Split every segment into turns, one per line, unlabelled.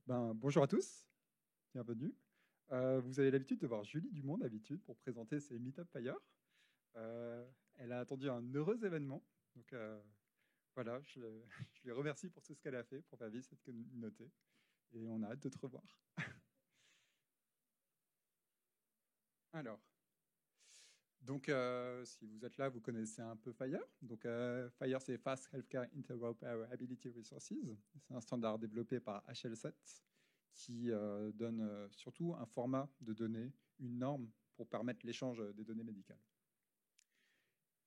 Bonjour à tous, bienvenue. Vous avez l'habitude de voir Julie Dumont d'habitude pour présenter ses Meetup Fire. Elle a attendu un heureux événement, donc voilà, je lui remercie pour tout ce qu'elle a fait pour faire vivre cette communauté et on a hâte de te revoir. Alors, donc si vous êtes là, vous connaissez un peu Fire. Donc Fire, c'est Fast Healthcare Interoperability Resources. C'est un standard développé par HL7 qui donne surtout un format de données, une norme pour permettre l'échange des données médicales.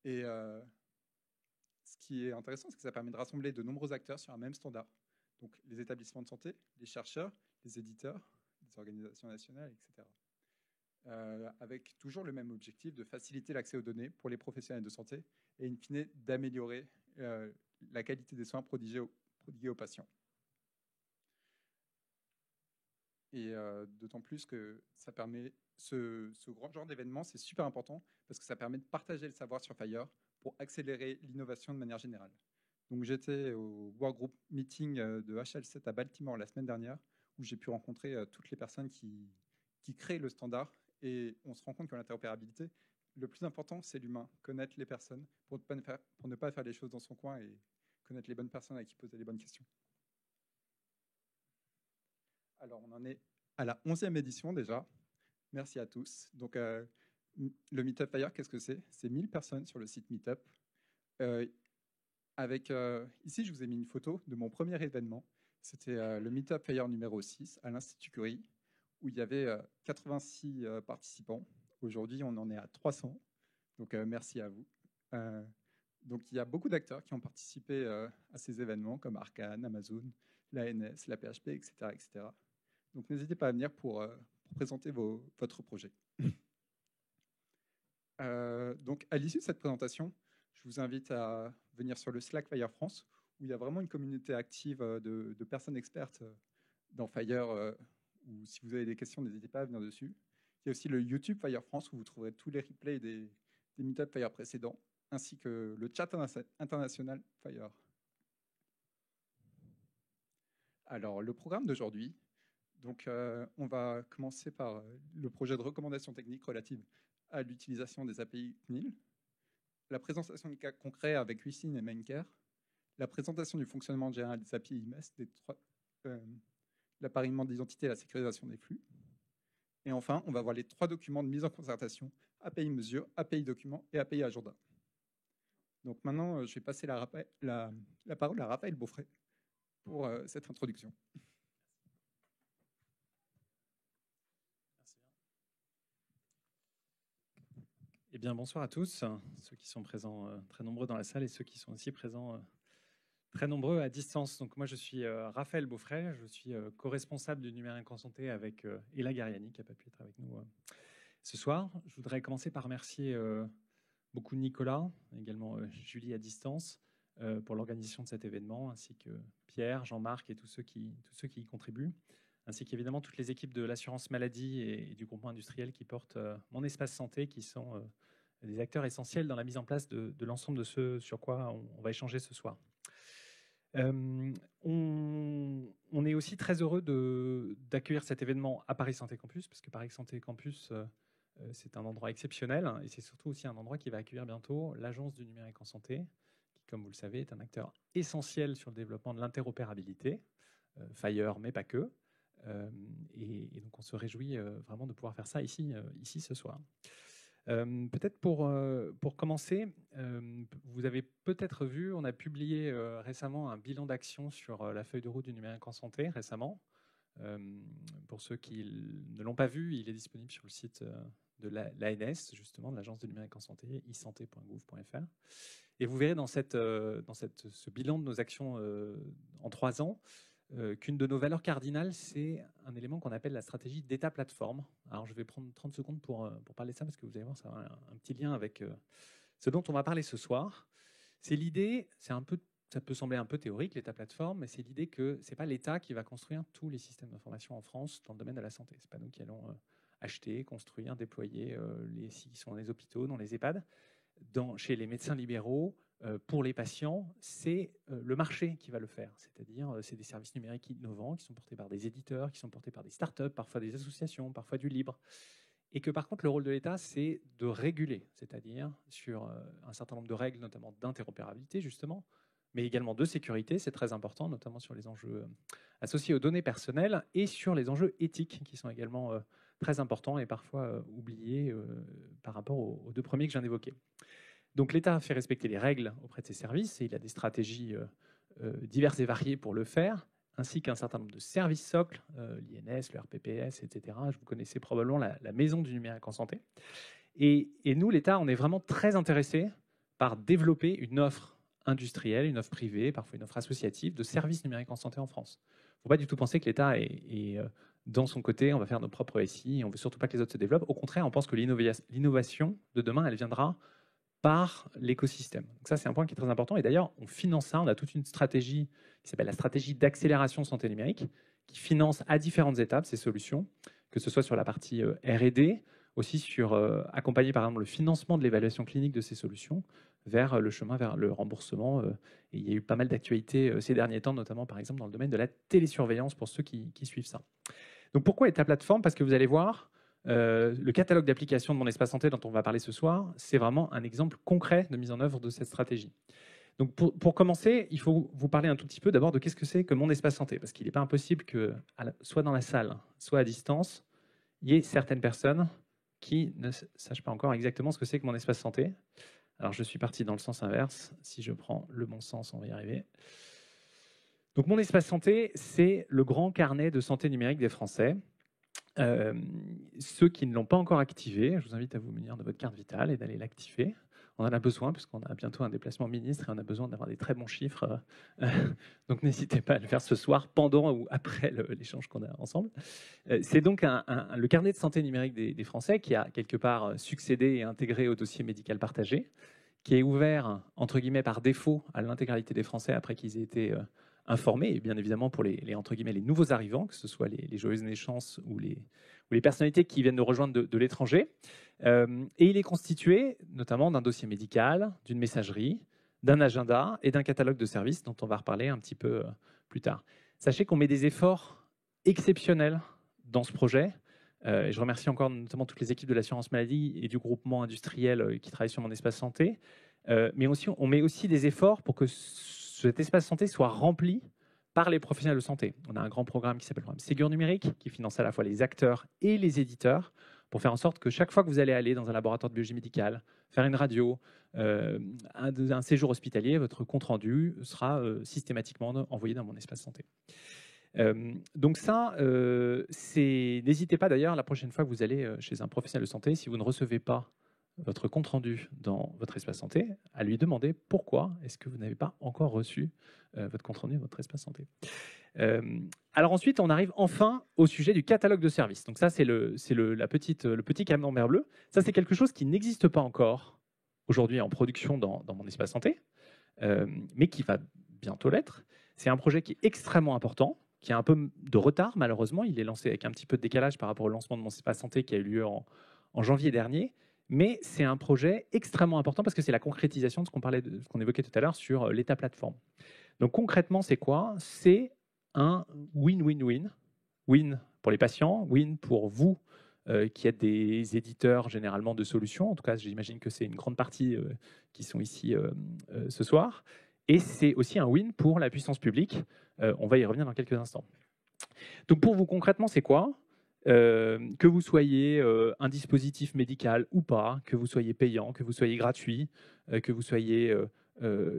Et ce qui est intéressant, c'est que ça permet de rassembler de nombreux acteurs sur un même standard. Donc les établissements de santé, les chercheurs, les éditeurs, les organisations nationales, etc. Avec toujours le même objectif de faciliter l'accès aux données pour les professionnels de santé et in fine d'améliorer la qualité des soins prodigués aux patients. Et d'autant plus que ça permet, ce grand genre d'événement, c'est super important parce que ça permet de partager le savoir sur Fire pour accélérer l'innovation de manière générale. Donc j'étais au Workgroup Meeting de HL7 à Baltimore la semaine dernière où j'ai pu rencontrer toutes les personnes qui créent le standard et on se rend compte que l'interopérabilité, le plus important, c'est l'humain, connaître les personnes pour ne pas faire les choses dans son coin et connaître les bonnes personnes à qui poser les bonnes questions. Alors, on en est à la 11e édition déjà. Merci à tous. Donc, le Meetup Fire, qu'est-ce que c'est? C'est 1000 personnes sur le site Meetup. Ici, je vous ai mis une photo de mon premier événement. C'était le Meetup Fire numéro 6 à l'Institut Curie, où il y avait 86 participants. Aujourd'hui, on en est à 300. Donc, merci à vous. Donc, il y a beaucoup d'acteurs qui ont participé à ces événements, comme Arkane, Amazon, l'ANS, la PHP, etc., etc. Donc, n'hésitez pas à venir pour présenter votre projet. Donc, à l'issue de cette présentation, je vous invite à venir sur le Slack Fire France, où il y a vraiment une communauté active de personnes expertes dans Fire, où si vous avez des questions, n'hésitez pas à venir dessus. Il y a aussi le YouTube Fire France, où vous trouverez tous les replays des Meetup Fire précédents, ainsi que le chat international Fire. Alors, le programme d'aujourd'hui, donc, on va commencer par le projet de recommandation technique relative à l'utilisation des API CNIL, la présentation de cas concrets avec Wisin et Maincare, la présentation du fonctionnement général des API IMES, l'appariement d'identité et la sécurisation des flux. Et enfin, on va voir les 3 documents de mise en concertation, API mesure, API document et API agenda. Donc maintenant, je vais passer la parole à Raphaël Beaufray pour cette introduction.
Eh bien, bonsoir à tous, ceux qui sont présents très nombreux dans la salle et ceux qui sont aussi présents très nombreux à distance. Donc moi, je suis Raphaël Beaufray, je suis co-responsable du numérique en santé avec Ella Gariani, qui n'a pas pu être avec nous ce soir. Je voudrais commencer par remercier beaucoup Nicolas, également Julie à distance, pour l'organisation de cet événement, ainsi que Pierre, Jean-Marc et tous ceux qui y contribuent, ainsi qu'évidemment toutes les équipes de l'assurance maladie et du groupement industriel qui portent mon espace santé, qui sont des acteurs essentiels dans la mise en place de l'ensemble de ce sur quoi on va échanger ce soir. On est aussi très heureux d'accueillir cet événement à Paris Santé Campus, parce que Paris Santé Campus, c'est un endroit exceptionnel, et c'est surtout aussi un endroit qui va accueillir bientôt l'Agence du numérique en santé, qui, comme vous le savez, est un acteur essentiel sur le développement de l'interopérabilité, Fire, mais pas que. Et donc on se réjouit vraiment de pouvoir faire ça ici ce soir. Peut-être pour commencer, vous avez peut-être vu, on a publié récemment un bilan d'action sur la feuille de route du numérique en santé récemment. Pour ceux qui ne l'ont pas vu, il est disponible sur le site de l'ANS, justement, de l'Agence du numérique en santé, isanté.gouv.fr. Et vous verrez dans ce bilan de nos actions en 3 ans, qu'une de nos valeurs cardinales, c'est un élément qu'on appelle la stratégie d'État plateforme. Alors, je vais prendre 30 secondes pour parler de ça, parce que vous allez voir, ça a un petit lien avec ce dont on va parler ce soir. C'est l'idée, ça peut sembler un peu théorique, l'État plateforme, mais c'est l'idée que ce n'est pas l'État qui va construire tous les systèmes d'information en France dans le domaine de la santé. Ce n'est pas nous qui allons acheter, construire, déployer s'ils sont dans les hôpitaux, dans les EHPAD, chez les médecins libéraux, pour les patients, c'est le marché qui va le faire. C'est-à-dire, c'est des services numériques innovants qui sont portés par des éditeurs, qui sont portés par des startups, parfois des associations, parfois du libre. Et que par contre, le rôle de l'État, c'est de réguler, c'est-à-dire sur un certain nombre de règles, notamment d'interopérabilité, justement, mais également de sécurité, c'est très important, notamment sur les enjeux associés aux données personnelles et sur les enjeux éthiques, qui sont également très importants et parfois oubliés par rapport aux deux premiers que je viens d'évoquer. Donc l'État fait respecter les règles auprès de ses services et il a des stratégies diverses et variées pour le faire, ainsi qu'un certain nombre de services socles, l'INS, le RPPS, etc. Vous connaissez probablement la maison du numérique en santé. Et nous, l'État, on est vraiment très intéressé par développer une offre industrielle, une offre privée, parfois une offre associative de services numériques en santé en France. Il ne faut pas du tout penser que l'État est dans son côté, on va faire nos propres SI, on ne veut surtout pas que les autres se développent. Au contraire, on pense que l'innovation de demain, elle viendra par l'écosystème. Donc ça, c'est un point qui est très important. Et d'ailleurs, on finance ça. On a toute une stratégie qui s'appelle la stratégie d'accélération santé numérique, qui finance à différentes étapes ces solutions, que ce soit sur la partie R&D, aussi sur accompagner par exemple le financement de l'évaluation clinique de ces solutions vers le chemin vers le remboursement. Et il y a eu pas mal d'actualités ces derniers temps, notamment par exemple dans le domaine de la télésurveillance pour ceux qui suivent ça. Donc pourquoi est la plateforme? Parce que vous allez voir, le catalogue d'applications de Mon Espace Santé dont on va parler ce soir, c'est vraiment un exemple concret de mise en œuvre de cette stratégie. Donc pour commencer, il faut vous parler un tout petit peu d'abord de qu'est-ce que c'est que Mon Espace Santé, parce qu'il n'est pas impossible que, soit dans la salle, soit à distance, il y ait certaines personnes qui ne sachent pas encore exactement ce que c'est que Mon Espace Santé. Alors je suis parti dans le sens inverse. Si je prends le bon sens, on va y arriver. Donc Mon Espace Santé, c'est le grand carnet de santé numérique des Français. Ceux qui ne l'ont pas encore activé, je vous invite à vous munir de votre carte vitale et d'aller l'activer. On en a besoin puisqu'on a bientôt un déplacement ministre et on a besoin d'avoir des très bons chiffres. Donc n'hésitez pas à le faire ce soir, pendant ou après l'échange qu'on a ensemble. C'est donc le carnet de santé numérique des Français qui a quelque part succédé et intégré au dossier médical partagé, qui est ouvert entre guillemets par défaut à l'intégralité des Français après qu'ils aient été informés, et bien évidemment pour entre guillemets, les nouveaux arrivants, que ce soit les joyeuses naissances ou les personnalités qui viennent nous rejoindre de l'étranger. Et il est constitué notamment d'un dossier médical, d'une messagerie, d'un agenda et d'un catalogue de services dont on va reparler un petit peu plus tard. Sachez qu'on met des efforts exceptionnels dans ce projet. Et je remercie encore notamment toutes les équipes de l'assurance maladie et du groupement industriel qui travaillent sur Mon Espace Santé. Mais aussi, on met aussi des efforts pour que cet espace santé soit rempli par les professionnels de santé. On a un grand programme qui s'appelle le programme Ségur Numérique, qui finance à la fois les acteurs et les éditeurs, pour faire en sorte que chaque fois que vous allez aller dans un laboratoire de biologie médicale, faire une radio, un séjour hospitalier, votre compte-rendu sera systématiquement envoyé dans Mon Espace Santé. Donc ça, n'hésitez pas d'ailleurs, la prochaine fois que vous allez chez un professionnel de santé, si vous ne recevez pas votre compte-rendu dans votre espace santé, à lui demander pourquoi est-ce que vous n'avez pas encore reçu votre compte-rendu dans votre espace santé. Alors ensuite, on arrive enfin au sujet du catalogue de services. Donc ça, c'est le petit camembert bleu. Ça, c'est quelque chose qui n'existe pas encore aujourd'hui en production dans Mon Espace Santé, mais qui va bientôt l'être. C'est un projet qui est extrêmement important, qui a un peu de retard malheureusement. Il est lancé avec un petit peu de décalage par rapport au lancement de Mon Espace Santé qui a eu lieu en janvier dernier. Mais c'est un projet extrêmement important parce que c'est la concrétisation de ce qu'on évoquait tout à l'heure sur l'État plateforme. Donc concrètement, c'est quoi? C'est un win-win-win. Win pour les patients, win pour vous qui êtes des éditeurs généralement de solutions. En tout cas, j'imagine que c'est une grande partie qui sont ici ce soir. Et c'est aussi un win pour la puissance publique. On va y revenir dans quelques instants. Donc pour vous, concrètement, c'est quoi? Que vous soyez un dispositif médical ou pas, que vous soyez payant, que vous soyez gratuit, que vous soyez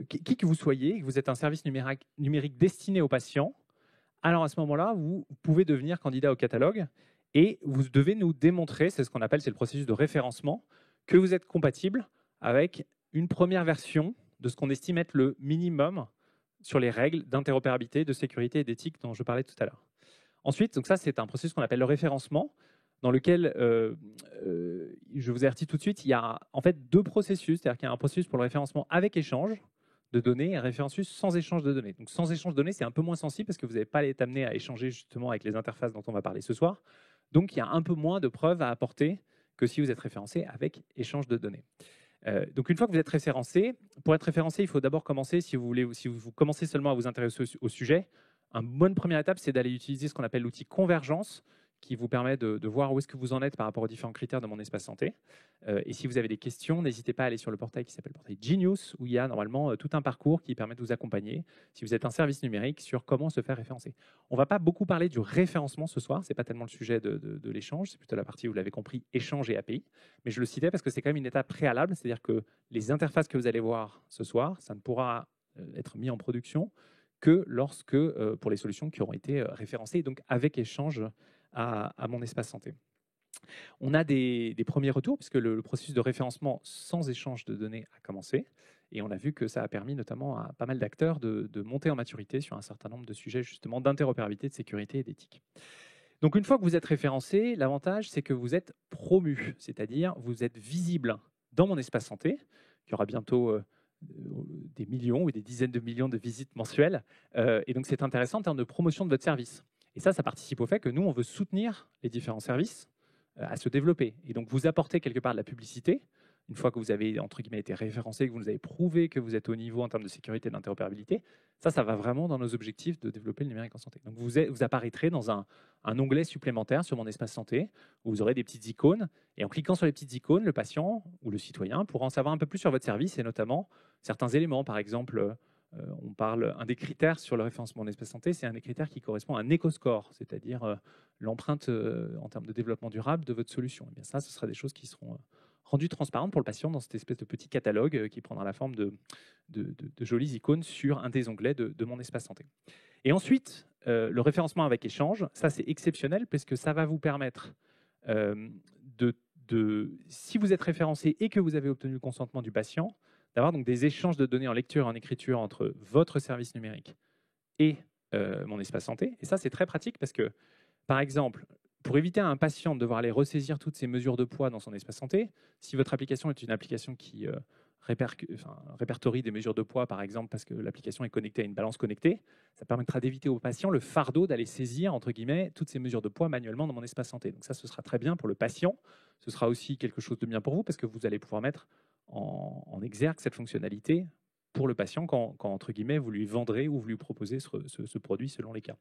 qui que vous soyez, que vous êtes un service numérique destiné aux patients, alors à ce moment-là, vous pouvez devenir candidat au catalogue et vous devez nous démontrer, c'est ce qu'on appelle, c'est le processus de référencement, que vous êtes compatible avec une première version de ce qu'on estime être le minimum sur les règles d'interopérabilité, de sécurité et d'éthique dont je parlais tout à l'heure. Ensuite, donc ça, c'est un processus qu'on appelle le référencement, dans lequel, je vous avertis tout de suite, il y a en fait deux processus. C'est-à-dire qu'il y a un processus pour le référencement avec échange de données et un référencement sans échange de données. Donc sans échange de données, c'est un peu moins sensible parce que vous n'allez pas être amené à échanger justement avec les interfaces dont on va parler ce soir. Donc il y a un peu moins de preuves à apporter que si vous êtes référencé avec échange de données. Donc une fois que vous êtes référencé, pour être référencé, il faut d'abord commencer, si vous commencez seulement à vous intéresser au sujet, une bonne première étape, c'est d'aller utiliser ce qu'on appelle l'outil Convergence, qui vous permet de voir où est-ce que vous en êtes par rapport aux différents critères de mon espace santé. Et si vous avez des questions, n'hésitez pas à aller sur le portail qui s'appelle le portail Genius, où il y a normalement tout un parcours qui permet de vous accompagner, si vous êtes un service numérique, sur comment se faire référencer. On ne va pas beaucoup parler du référencement ce soir, ce n'est pas tellement le sujet de l'échange, c'est plutôt la partie, vous l'avez compris, échange et API. Mais je le citais parce que c'est quand même une étape préalable, c'est-à-dire que les interfaces que vous allez voir ce soir, ça ne pourra être mis en production que lorsque, pour les solutions qui auront été référencées, donc avec échange à mon espace santé. On a des premiers retours, puisque le processus de référencement sans échange de données a commencé, et on a vu que ça a permis notamment à pas mal d'acteurs de monter en maturité sur un certain nombre de sujets justement d'interopérabilité, de sécurité et d'éthique. Donc une fois que vous êtes référencé, l'avantage c'est que vous êtes promu, c'est-à-dire vous êtes visible dans mon espace santé, qui aura bientôt des millions ou des dizaines de millions de visites mensuelles, et donc c'est intéressant en termes de promotion de votre service. Et ça participe au fait que nous, on veut soutenir les différents services à se développer. Et donc, vous apportez quelque part de la publicité, une fois que vous avez, entre guillemets, été référencé, que vous nous avez prouvé que vous êtes au niveau en termes de sécurité et d'interopérabilité. Ça va vraiment dans nos objectifs de développer le numérique en santé. Donc, vous apparaîtrez dans un onglet supplémentaire sur mon espace santé, où vous aurez des petites icônes. Et en cliquant sur les petites icônes, le patient ou le citoyen pourra en savoir un peu plus sur votre service et notamment certains éléments. Par exemple, un des critères sur le référencement d'espace santé, c'est un des critères qui correspond à un éco-score, c'est-à-dire l'empreinte en termes de développement durable de votre solution. Et bien ça, ce sera des choses qui seront rendues transparentes pour le patient dans cette espèce de petit catalogue qui prendra la forme de jolies icônes sur un des onglets de mon espace santé. Et ensuite, le référencement avec échange, ça c'est exceptionnel parce que ça va vous permettre si vous êtes référencé et que vous avez obtenu le consentement du patient, d'avoir donc des échanges de données en lecture et en écriture entre votre service numérique et mon espace santé. Et ça, c'est très pratique parce que, par exemple, pour éviter à un patient de devoir aller ressaisir toutes ces mesures de poids dans son espace santé, si votre application est une application qui répertorie des mesures de poids, par exemple, parce que l'application est connectée à une balance connectée, ça permettra d'éviter au patient le fardeau d'aller saisir, entre guillemets, toutes ces mesures de poids manuellement dans mon espace santé. Donc ça, ce sera très bien pour le patient. Ce sera aussi quelque chose de bien pour vous parce que vous allez pouvoir mettre en exergue cette fonctionnalité pour le patient quand, entre guillemets, vous lui vendrez ou vous lui proposez ce produit selon les cas.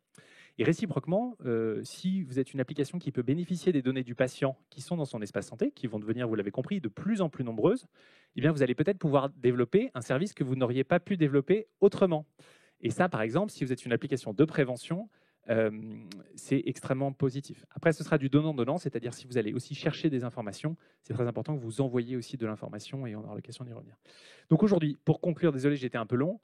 Et réciproquement, si vous êtes une application qui peut bénéficier des données du patient qui sont dans son espace santé, qui vont devenir, vous l'avez compris, de plus en plus nombreuses, eh bien, vous allez peut-être pouvoir développer un service que vous n'auriez pas pu développer autrement. Et ça, par exemple, si vous êtes une application de prévention, c'est extrêmement positif. Après, ce sera du donnant-donnant, c'est-à-dire si vous allez aussi chercher des informations, c'est très important que vous envoyiez aussi de l'information et on aura l'occasion d'y revenir. Donc aujourd'hui, pour conclure, désolé, j'ai été un peu long,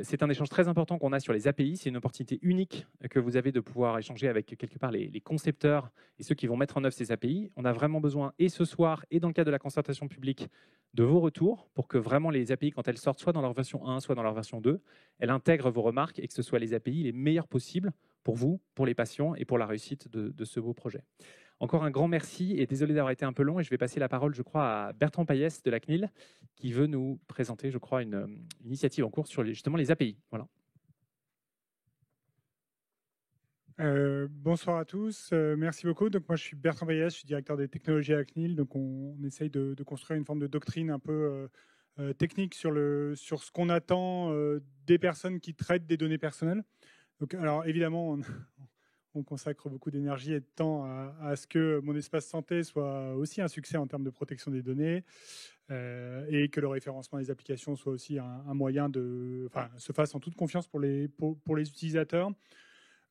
c'est un échange très important qu'on a sur les API. C'est une opportunité unique que vous avez de pouvoir échanger avec quelque part les concepteurs et ceux qui vont mettre en œuvre ces API. On a vraiment besoin, et ce soir, et dans le cadre de la concertation publique, de vos retours pour que vraiment les API, quand elles sortent, soit dans leur version 1, soit dans leur version 2, elles intègrent vos remarques et que ce soit les API les meilleures possibles pour vous, pour les patients et pour la réussite de ce beau projet. Encore un grand merci et désolé d'avoir été un peu long et je vais passer la parole, je crois, à Bertrand Payès de la CNIL qui veut nous présenter, je crois, une initiative en cours sur justement les API. Voilà.
Bonsoir à tous, merci beaucoup. Donc moi je suis Bertrand Payès, je suis directeur des technologies à la CNIL. Donc on essaye de construire une forme de doctrine un peu technique sur ce qu'on attend des personnes qui traitent des données personnelles. Donc alors évidemment on consacre beaucoup d'énergie et de temps à ce que mon espace santé soit aussi un succès en termes de protection des données et que le référencement des applications soit aussi un moyen se fasse en toute confiance pour les utilisateurs.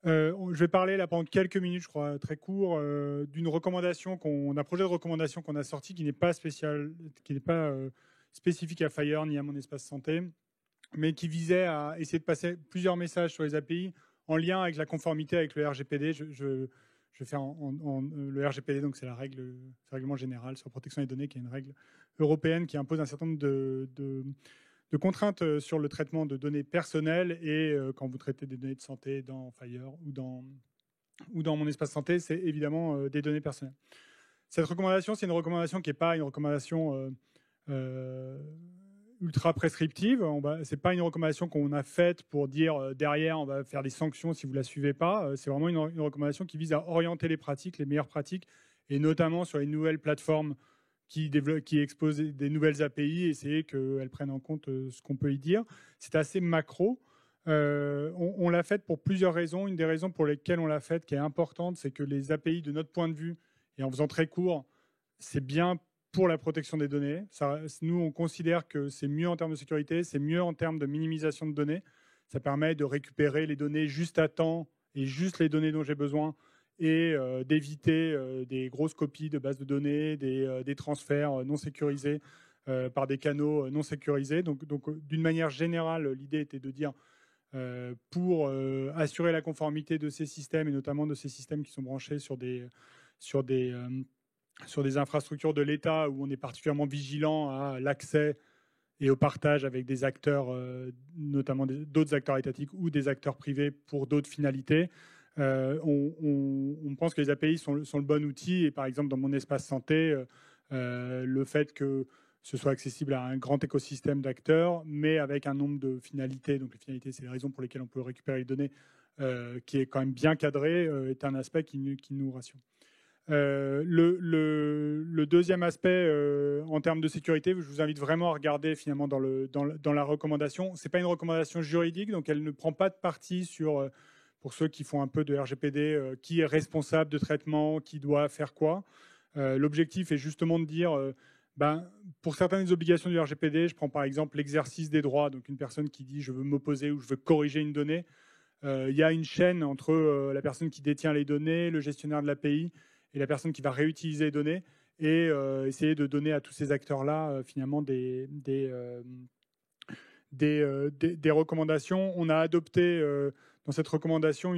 Je vais parler là pendant quelques minutes, je crois, très court, d'une recommandation d'un projet de recommandation qu'on a sorti qui n'est pas spécifique à Fire ni à mon espace santé, mais qui visait à essayer de passer plusieurs messages sur les API en lien avec la conformité avec le RGPD. Je fais le RGPD, donc c'est le règlement général sur la protection des données, qui est une règle européenne qui impose un certain nombre de contraintes sur le traitement de données personnelles et quand vous traitez des données de santé dans Fire ou dans mon espace santé, c'est évidemment des données personnelles. Cette recommandation, c'est une recommandation qui n'est pas une recommandation ultra prescriptive. Ce n'est pas une recommandation qu'on a faite pour dire derrière on va faire des sanctions si vous ne la suivez pas. C'est vraiment une recommandation qui vise à orienter les pratiques, les meilleures pratiques, et notamment sur les nouvelles plateformes qui expose des nouvelles API, essayer qu'elles prennent en compte ce qu'on peut y dire. C'est assez macro. On l'a fait pour plusieurs raisons. Une des raisons pour lesquelles on l'a fait, qui est importante, c'est que les API, de notre point de vue, et en faisant très court, c'est bien pour la protection des données. Nous, on considère que c'est mieux en termes de sécurité, c'est mieux en termes de minimisation de données. Ça permet de récupérer les données juste à temps et juste les données dont j'ai besoin, et d'éviter des grosses copies de bases de données, des transferts non sécurisés par des canaux non sécurisés. Donc d'une manière générale, l'idée était de dire pour assurer la conformité de ces systèmes, et notamment de ces systèmes qui sont branchés sur des infrastructures de l'État, où on est particulièrement vigilant à l'accès et au partage avec des acteurs, notamment d'autres acteurs étatiques ou des acteurs privés pour d'autres finalités. On pense que les API sont le bon outil. Et par exemple, dans mon espace santé, le fait que ce soit accessible à un grand écosystème d'acteurs, mais avec un nombre de finalités, donc les finalités, c'est les raisons pour lesquelles on peut récupérer les données, qui est quand même bien cadré, est un aspect qui nous rassure. Le deuxième aspect en termes de sécurité, je vous invite vraiment à regarder finalement dans la recommandation. Ce n'est pas une recommandation juridique, donc elle ne prend pas de parti sur, pour ceux qui font un peu de RGPD, qui est responsable de traitement, qui doit faire quoi. L'objectif est justement de dire, pour certaines obligations du RGPD, je prends par exemple l'exercice des droits, donc une personne qui dit je veux m'opposer ou je veux corriger une donnée, il y a une chaîne entre la personne qui détient les données, le gestionnaire de l'API, et la personne qui va réutiliser les données, et essayer de donner à tous ces acteurs-là finalement des recommandations. On a adopté dans cette recommandation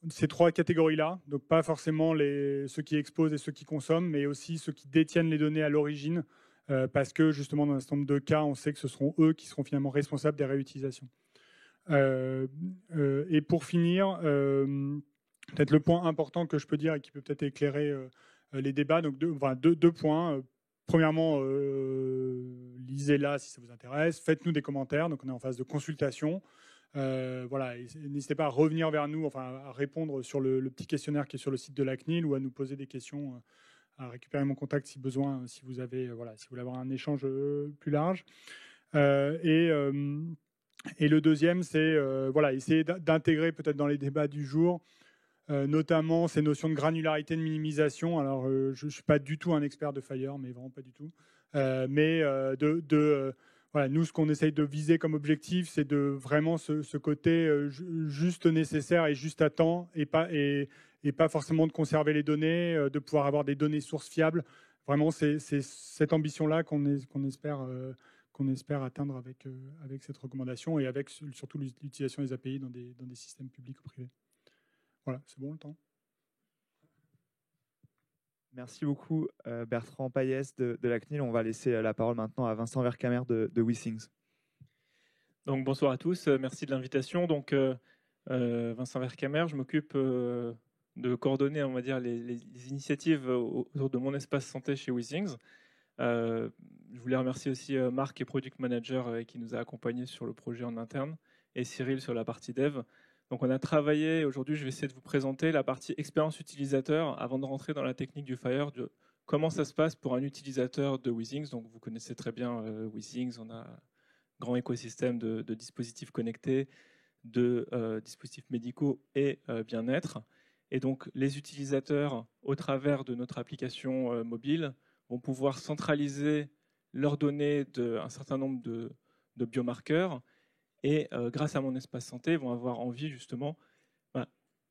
ces trois catégories-là, donc pas forcément ceux qui exposent et ceux qui consomment, mais aussi ceux qui détiennent les données à l'origine, parce que justement dans un certain nombre de cas, on sait que ce seront eux qui seront finalement responsables des réutilisations. Et pour finir, peut-être le point important que je peux dire et qui peut peut-être éclairer les débats, donc deux points. Premièrement, lisez-la si ça vous intéresse, faites-nous des commentaires, donc on est en phase de consultation. N'hésitez pas à revenir vers nous, à répondre sur le petit questionnaire qui est sur le site de la CNIL, ou à nous poser des questions, à récupérer mon contact si besoin, si vous voulez avoir un échange plus large. Et le deuxième, c'est essayer d'intégrer peut-être dans les débats du jour, notamment ces notions de granularité, de minimisation. Alors, je ne suis pas du tout un expert de Fire, mais vraiment pas du tout. Nous, ce qu'on essaye de viser comme objectif, c'est de vraiment ce côté juste nécessaire et juste à temps, et pas forcément de conserver les données, de pouvoir avoir des données sources fiables. Vraiment, c'est cette ambition-là qu'on espère atteindre avec cette recommandation, et avec surtout l'utilisation des API dans des systèmes publics ou privés. Voilà, c'est bon le temps.
Merci beaucoup Bertrand Payès de la CNIL. On va laisser la parole maintenant à Vincent Vercamer de WeThings.
Donc bonsoir à tous, merci de l'invitation. Donc Vincent Vercamer, je m'occupe de coordonner, on va dire, les initiatives autour de mon espace santé chez WeThings. Je voulais remercier aussi Marc et Product Manager qui nous a accompagnés sur le projet en interne, et Cyril sur la partie dev. Donc on a travaillé, aujourd'hui je vais essayer de vous présenter la partie expérience utilisateur avant de rentrer dans la technique du Fire, de comment ça se passe pour un utilisateur de WeThings. Donc vous connaissez très bien WeThings, on a un grand écosystème de dispositifs connectés, de dispositifs médicaux et bien-être. Et donc les utilisateurs, au travers de notre application mobile, vont pouvoir centraliser leurs données d'un certain nombre de biomarqueurs, et grâce à mon espace santé, vont avoir envie justement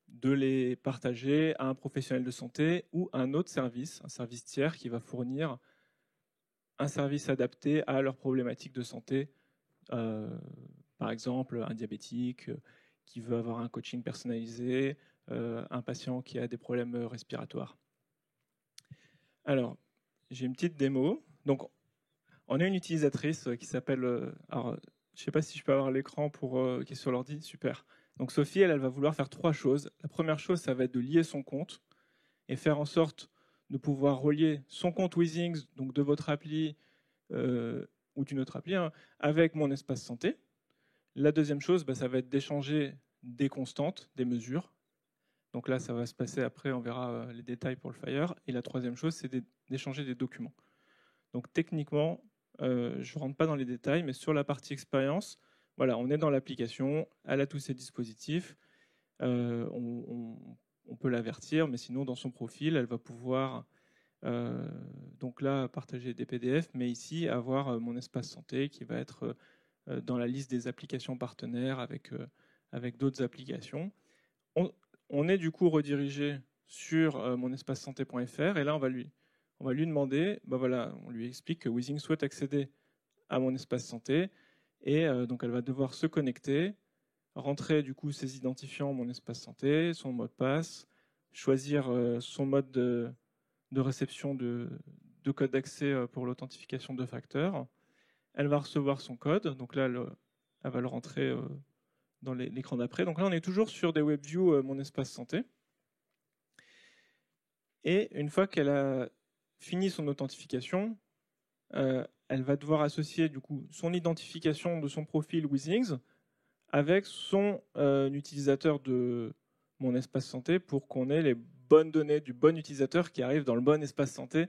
de les partager à un professionnel de santé ou à un autre service, un service tiers qui va fournir un service adapté à leurs problématiques de santé. Par exemple, un diabétique qui veut avoir un coaching personnalisé, un patient qui a des problèmes respiratoires. Alors, j'ai une petite démo. Donc, on a une utilisatrice qui s'appelle... je ne sais pas si je peux avoir l'écran qui est sur l'ordi. Super. Donc Sophie, elle va vouloir faire 3 choses. La première chose, ça va être de lier son compte et faire en sorte de pouvoir relier son compte WeThings, donc de votre appli ou d'une autre appli, avec mon espace santé. La deuxième chose, ça va être d'échanger des constantes, des mesures. Donc là, ça va se passer après, on verra les détails pour le Fire. Et la troisième chose, c'est d'échanger des documents. Donc techniquement, je ne rentre pas dans les détails, mais sur la partie expérience, voilà, on est dans l'application, elle a tous ses dispositifs, on peut l'avertir, mais sinon dans son profil, elle va pouvoir donc là partager des PDF, mais ici avoir mon espace santé qui va être dans la liste des applications partenaires avec d'autres applications. On est du coup redirigé sur monespacesanté.fr et là on va lui demander, voilà, on lui explique que Weezing souhaite accéder à mon espace santé et donc elle va devoir se connecter, rentrer du coup ses identifiants mon espace santé, son mot de passe, choisir son mode de réception de code d'accès pour l'authentification de facteurs. Elle va recevoir son code, donc là elle va le rentrer dans l'écran d'après. Donc là on est toujours sur des WebView mon espace santé. Et une fois qu'elle a fini son authentification, elle va devoir associer du coup son identification de son profil Weezings avec son utilisateur de mon espace santé pour qu'on ait les bonnes données du bon utilisateur qui arrive dans le bon espace santé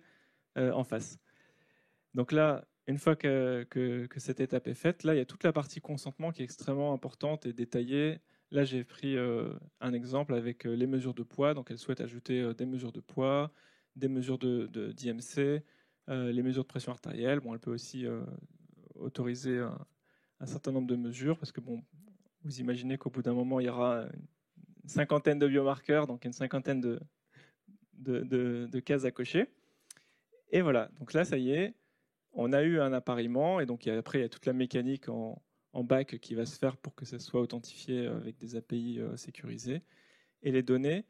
en face. Donc là, une fois que cette étape est faite, là il y a toute la partie consentement qui est extrêmement importante et détaillée. Là j'ai pris un exemple avec les mesures de poids. Donc elle souhaite ajouter des mesures de poids, des mesures d'IMC, les mesures de pression artérielle. Bon, elle peut aussi autoriser un certain nombre de mesures parce que bon, vous imaginez qu'au bout d'un moment il y aura une cinquantaine de biomarqueurs, donc une cinquantaine de cases à cocher. Et voilà, donc là ça y est, on a eu un appariement et donc après il y a toute la mécanique en back qui va se faire pour que ça soit authentifié avec des API sécurisées. Et les données,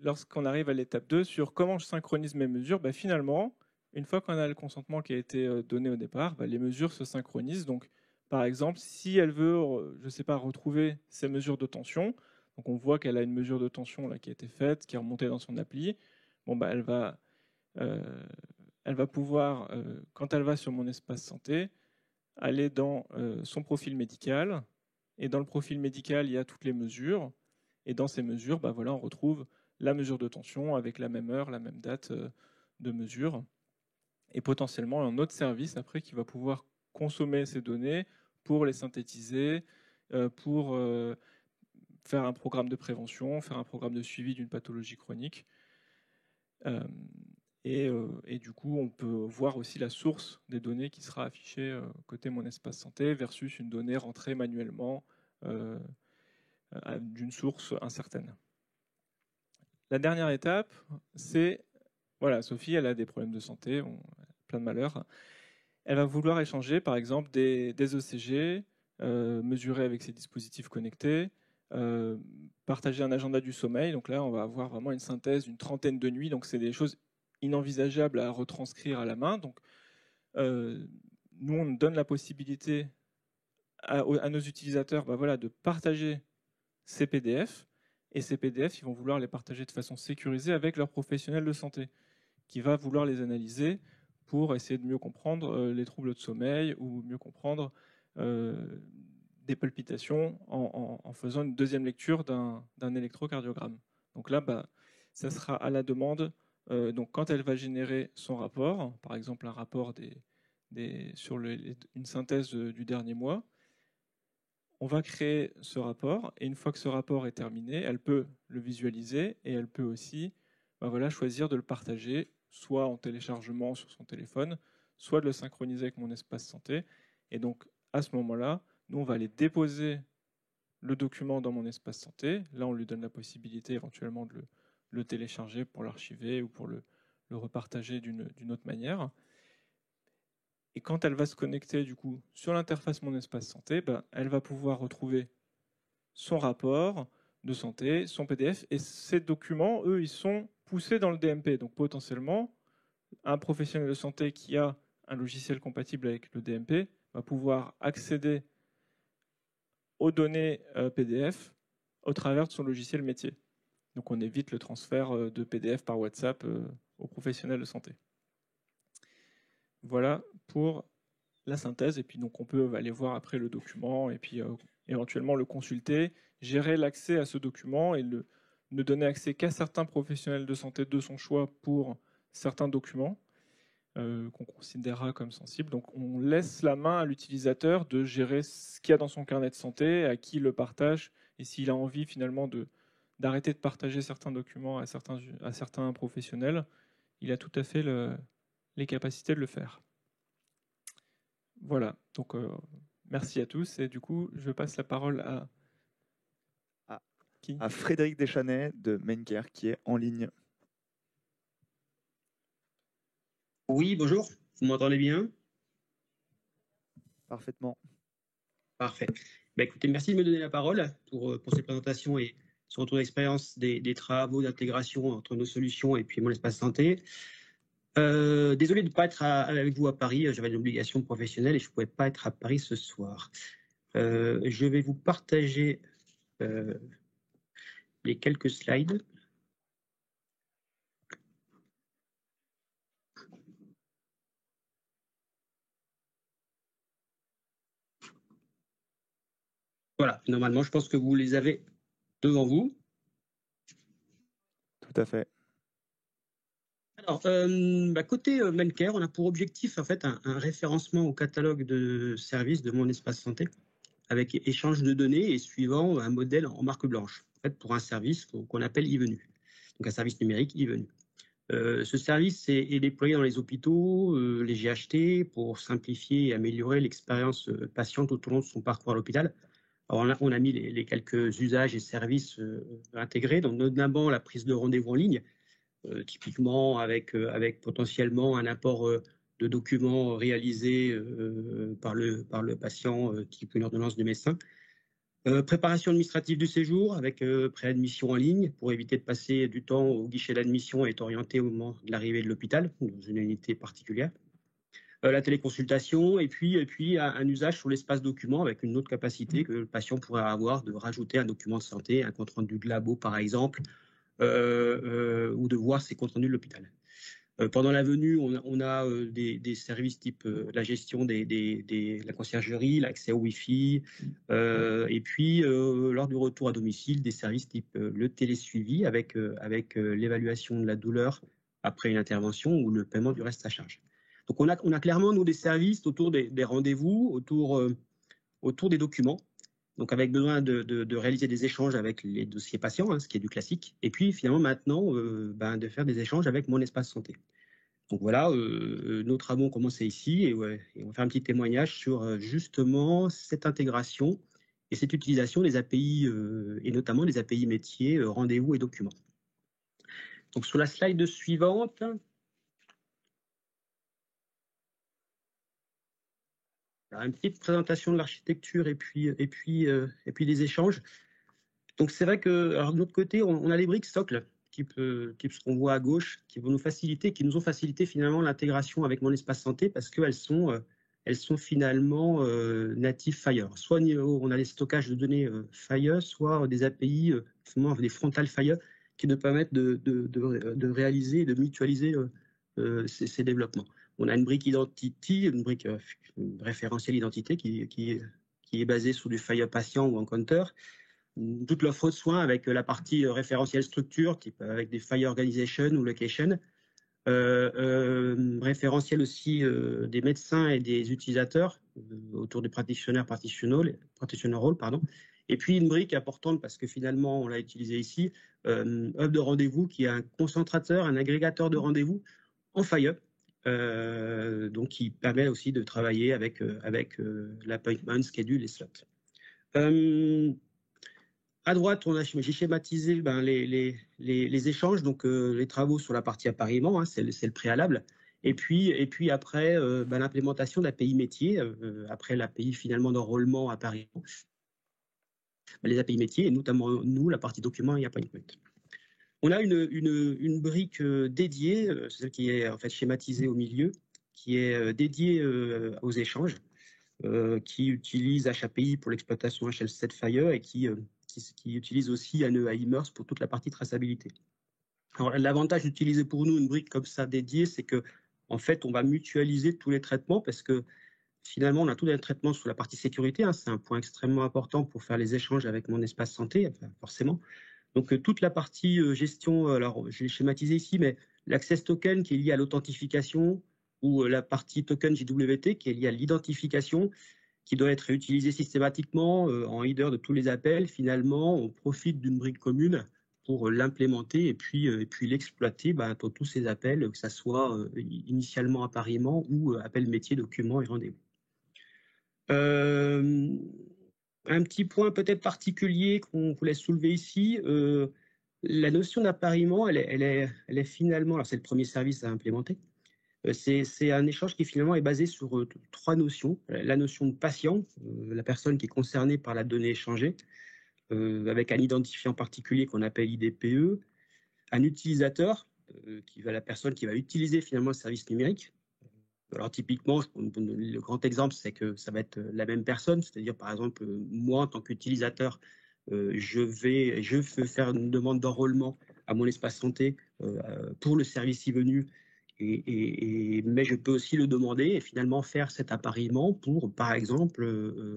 lorsqu'on arrive à l'étape 2 sur comment je synchronise mes mesures, finalement, une fois qu'on a le consentement qui a été donné au départ, les mesures se synchronisent. Donc, par exemple, si elle veut, je ne sais pas, retrouver ses mesures de tension, donc on voit qu'elle a une mesure de tension là, qui a été faite, qui est remontée dans son appli, elle va pouvoir, quand elle va sur mon espace santé, aller dans son profil médical. Et dans le profil médical, il y a toutes les mesures. Et dans ces mesures, on retrouve la mesure de tension avec la même heure, la même date de mesure. Et potentiellement un autre service après qui va pouvoir consommer ces données pour les synthétiser, pour faire un programme de prévention, faire un programme de suivi d'une pathologie chronique. Et du coup, on peut voir aussi la source des données qui sera affichée côté mon espace santé versus une donnée rentrée manuellement d'une source incertaine. La dernière étape, c'est, voilà, Sophie, elle a des problèmes de santé, plein de malheurs. Elle va vouloir échanger, par exemple, des ECG, mesurer avec ses dispositifs connectés, partager un agenda du sommeil. Donc là, on va avoir vraiment une synthèse d'une trentaine de nuits. Donc c'est des choses inenvisageable à retranscrire à la main. Donc, nous, on donne la possibilité à nos utilisateurs de partager ces PDF. Et ces PDF, ils vont vouloir les partager de façon sécurisée avec leur professionnel de santé, qui va vouloir les analyser pour essayer de mieux comprendre les troubles de sommeil ou mieux comprendre des palpitations en faisant une deuxième lecture d'un électrocardiogramme. Donc là, ça sera à la demande. Donc, quand elle va générer son rapport, par exemple un rapport sur une synthèse du dernier mois, on va créer ce rapport et une fois que ce rapport est terminé, elle peut le visualiser et elle peut aussi choisir de le partager, soit en téléchargement sur son téléphone, soit de le synchroniser avec mon espace santé. Et donc, à ce moment-là, nous, on va aller déposer le document dans mon espace santé. Là, on lui donne la possibilité éventuellement de le télécharger pour l'archiver ou pour le repartager d'une autre manière. Et quand elle va se connecter du coup sur l'interface Mon Espace Santé, elle va pouvoir retrouver son rapport de santé, son PDF, et ces documents, eux, ils sont poussés dans le DMP. Donc potentiellement, un professionnel de santé qui a un logiciel compatible avec le DMP va pouvoir accéder aux données PDF au travers de son logiciel métier. Donc on évite le transfert de PDF par WhatsApp aux professionnels de santé. Voilà pour la synthèse. Et puis donc on peut aller voir après le document et puis éventuellement le consulter, gérer l'accès à ce document et ne donner accès qu'à certains professionnels de santé de son choix pour certains documents qu'on considérera comme sensibles. Donc on laisse la main à l'utilisateur de gérer ce qu'il y a dans son carnet de santé, à qui il le partage, et s'il a envie finalement d'arrêter de partager certains documents à certains professionnels, il a tout à fait les capacités de le faire. Voilà, donc merci à tous, et du coup je passe la parole à qui ?
À Frédéric Deschanais de Maincare qui est en ligne.
Oui, bonjour, vous m'entendez bien?
Parfaitement.
Parfait. Écoutez, merci de me donner la parole pour cette présentation et ce retour d'expérience des travaux d'intégration entre nos solutions et puis mon espace santé. Désolé de ne pas être avec vous à Paris, j'avais une obligation professionnelle et je ne pouvais pas être à Paris ce soir. Je vais vous partager les quelques slides. Voilà, normalement, je pense que vous les avez devant vous.
Tout à fait.
Alors, côté Maincare, on a pour objectif en fait un référencement au catalogue de services de mon espace santé avec échange de données et suivant un modèle en marque blanche, en fait, pour un service qu'on appelle e-Venu, donc un service numérique e-Venu. Ce service est déployé dans les hôpitaux, les GHT, pour simplifier et améliorer l'expérience patient tout au long de son parcours à l'hôpital. Alors on a mis les quelques usages et services intégrés, donc notamment la prise de rendez-vous en ligne, typiquement avec potentiellement un apport de documents réalisés par le patient, type une ordonnance du médecin. Préparation administrative du séjour avec préadmission en ligne pour éviter de passer du temps au guichet d'admission et être orienté au moment de l'arrivée de l'hôpital, dans une unité particulière. La téléconsultation et puis un usage sur l'espace document avec une autre capacité que le patient pourrait avoir de rajouter un document de santé, un compte rendu de labo par exemple, ou de voir ses comptes rendus de l'hôpital. Pendant la venue, on a des services type la gestion de la conciergerie, l'accès au Wi-Fi, et puis lors du retour à domicile, des services type le télésuivi avec l'évaluation de la douleur après une intervention ou le paiement du reste à charge. Donc on a clairement, nous, des services autour des rendez-vous, autour des documents, donc avec besoin de réaliser des échanges avec les dossiers patients, ce qui est du classique, et puis finalement maintenant de faire des échanges avec mon espace santé. Donc voilà, nos travaux ont commencé ici et on va faire un petit témoignage sur justement cette intégration et cette utilisation des API et notamment des API métiers, rendez-vous et documents. Donc sur la slide suivante, une petite présentation de l'architecture et puis des échanges. Donc c'est vrai que alors, de notre côté, on a les briques socles, type ce qu'on voit à gauche, qui vont nous faciliter, qui nous ont facilité finalement l'intégration avec mon espace santé parce qu'elles sont finalement natives Fire. Soit au niveau, on a les stockages de données Fire, soit des API, des frontales Fire, qui nous permettent de réaliser et de mutualiser ces développements. On a une brique identity, une brique référentielle identité qui est basée sur du Fire patient ou Encounter. Toute l'offre de soins avec la partie référentielle structure, type avec des Fire Organization ou Location. Référentiel aussi des médecins et des utilisateurs autour des practitioner role, pardon. Et puis une brique importante parce que finalement on l'a utilisé ici, hub de rendez-vous qui est un concentrateur, un agrégateur de rendez-vous en Fire, donc qui permet aussi de travailler avec l'appointment, schedule et slot. À droite, j'ai schématisé les échanges, donc les travaux sur la partie appariement, c'est le préalable. Et puis après, l'implémentation d'API métiers, après l'API finalement d'enrôlement appariement, les API métiers, et notamment nous, la partie documents et appointment. On a une brique dédiée, c'est celle qui est en fait schématisée au milieu, qui est dédiée aux échanges, qui utilise HAPI pour l'exploitation HL7 Fire et qui utilise aussi ANEA Immerse pour toute la partie traçabilité. Alors, l'avantage d'utiliser pour nous une brique comme ça dédiée, c'est que en fait, on va mutualiser tous les traitements parce que finalement, on a tous les traitements sur la partie sécurité. C'est un point extrêmement important pour faire les échanges avec mon espace santé, forcément. Donc toute la partie gestion, alors je l'ai schématisé ici, mais l'access token qui est lié à l'authentification ou la partie token JWT qui est liée à l'identification, qui doit être utilisée systématiquement en header de tous les appels. Finalement, on profite d'une brique commune pour l'implémenter et puis l'exploiter pour tous ces appels, que ce soit initialement appariement ou appel métier, documents et rendez-vous. Un petit point peut-être particulier qu'on voulait soulever ici, la notion d'appariement, elle est finalement, alors c'est le premier service à implémenter, c'est un échange qui finalement est basé sur trois notions. La notion de patient, la personne qui est concernée par la donnée échangée, avec un identifiant particulier qu'on appelle IDPE, un utilisateur, la personne qui va utiliser finalement le service numérique. Alors typiquement, le grand exemple, c'est que ça va être la même personne, c'est-à-dire par exemple, moi en tant qu'utilisateur, je veux faire une demande d'enrôlement à mon espace santé pour le service e-venu, mais je peux aussi le demander et finalement faire cet appariement pour, par exemple,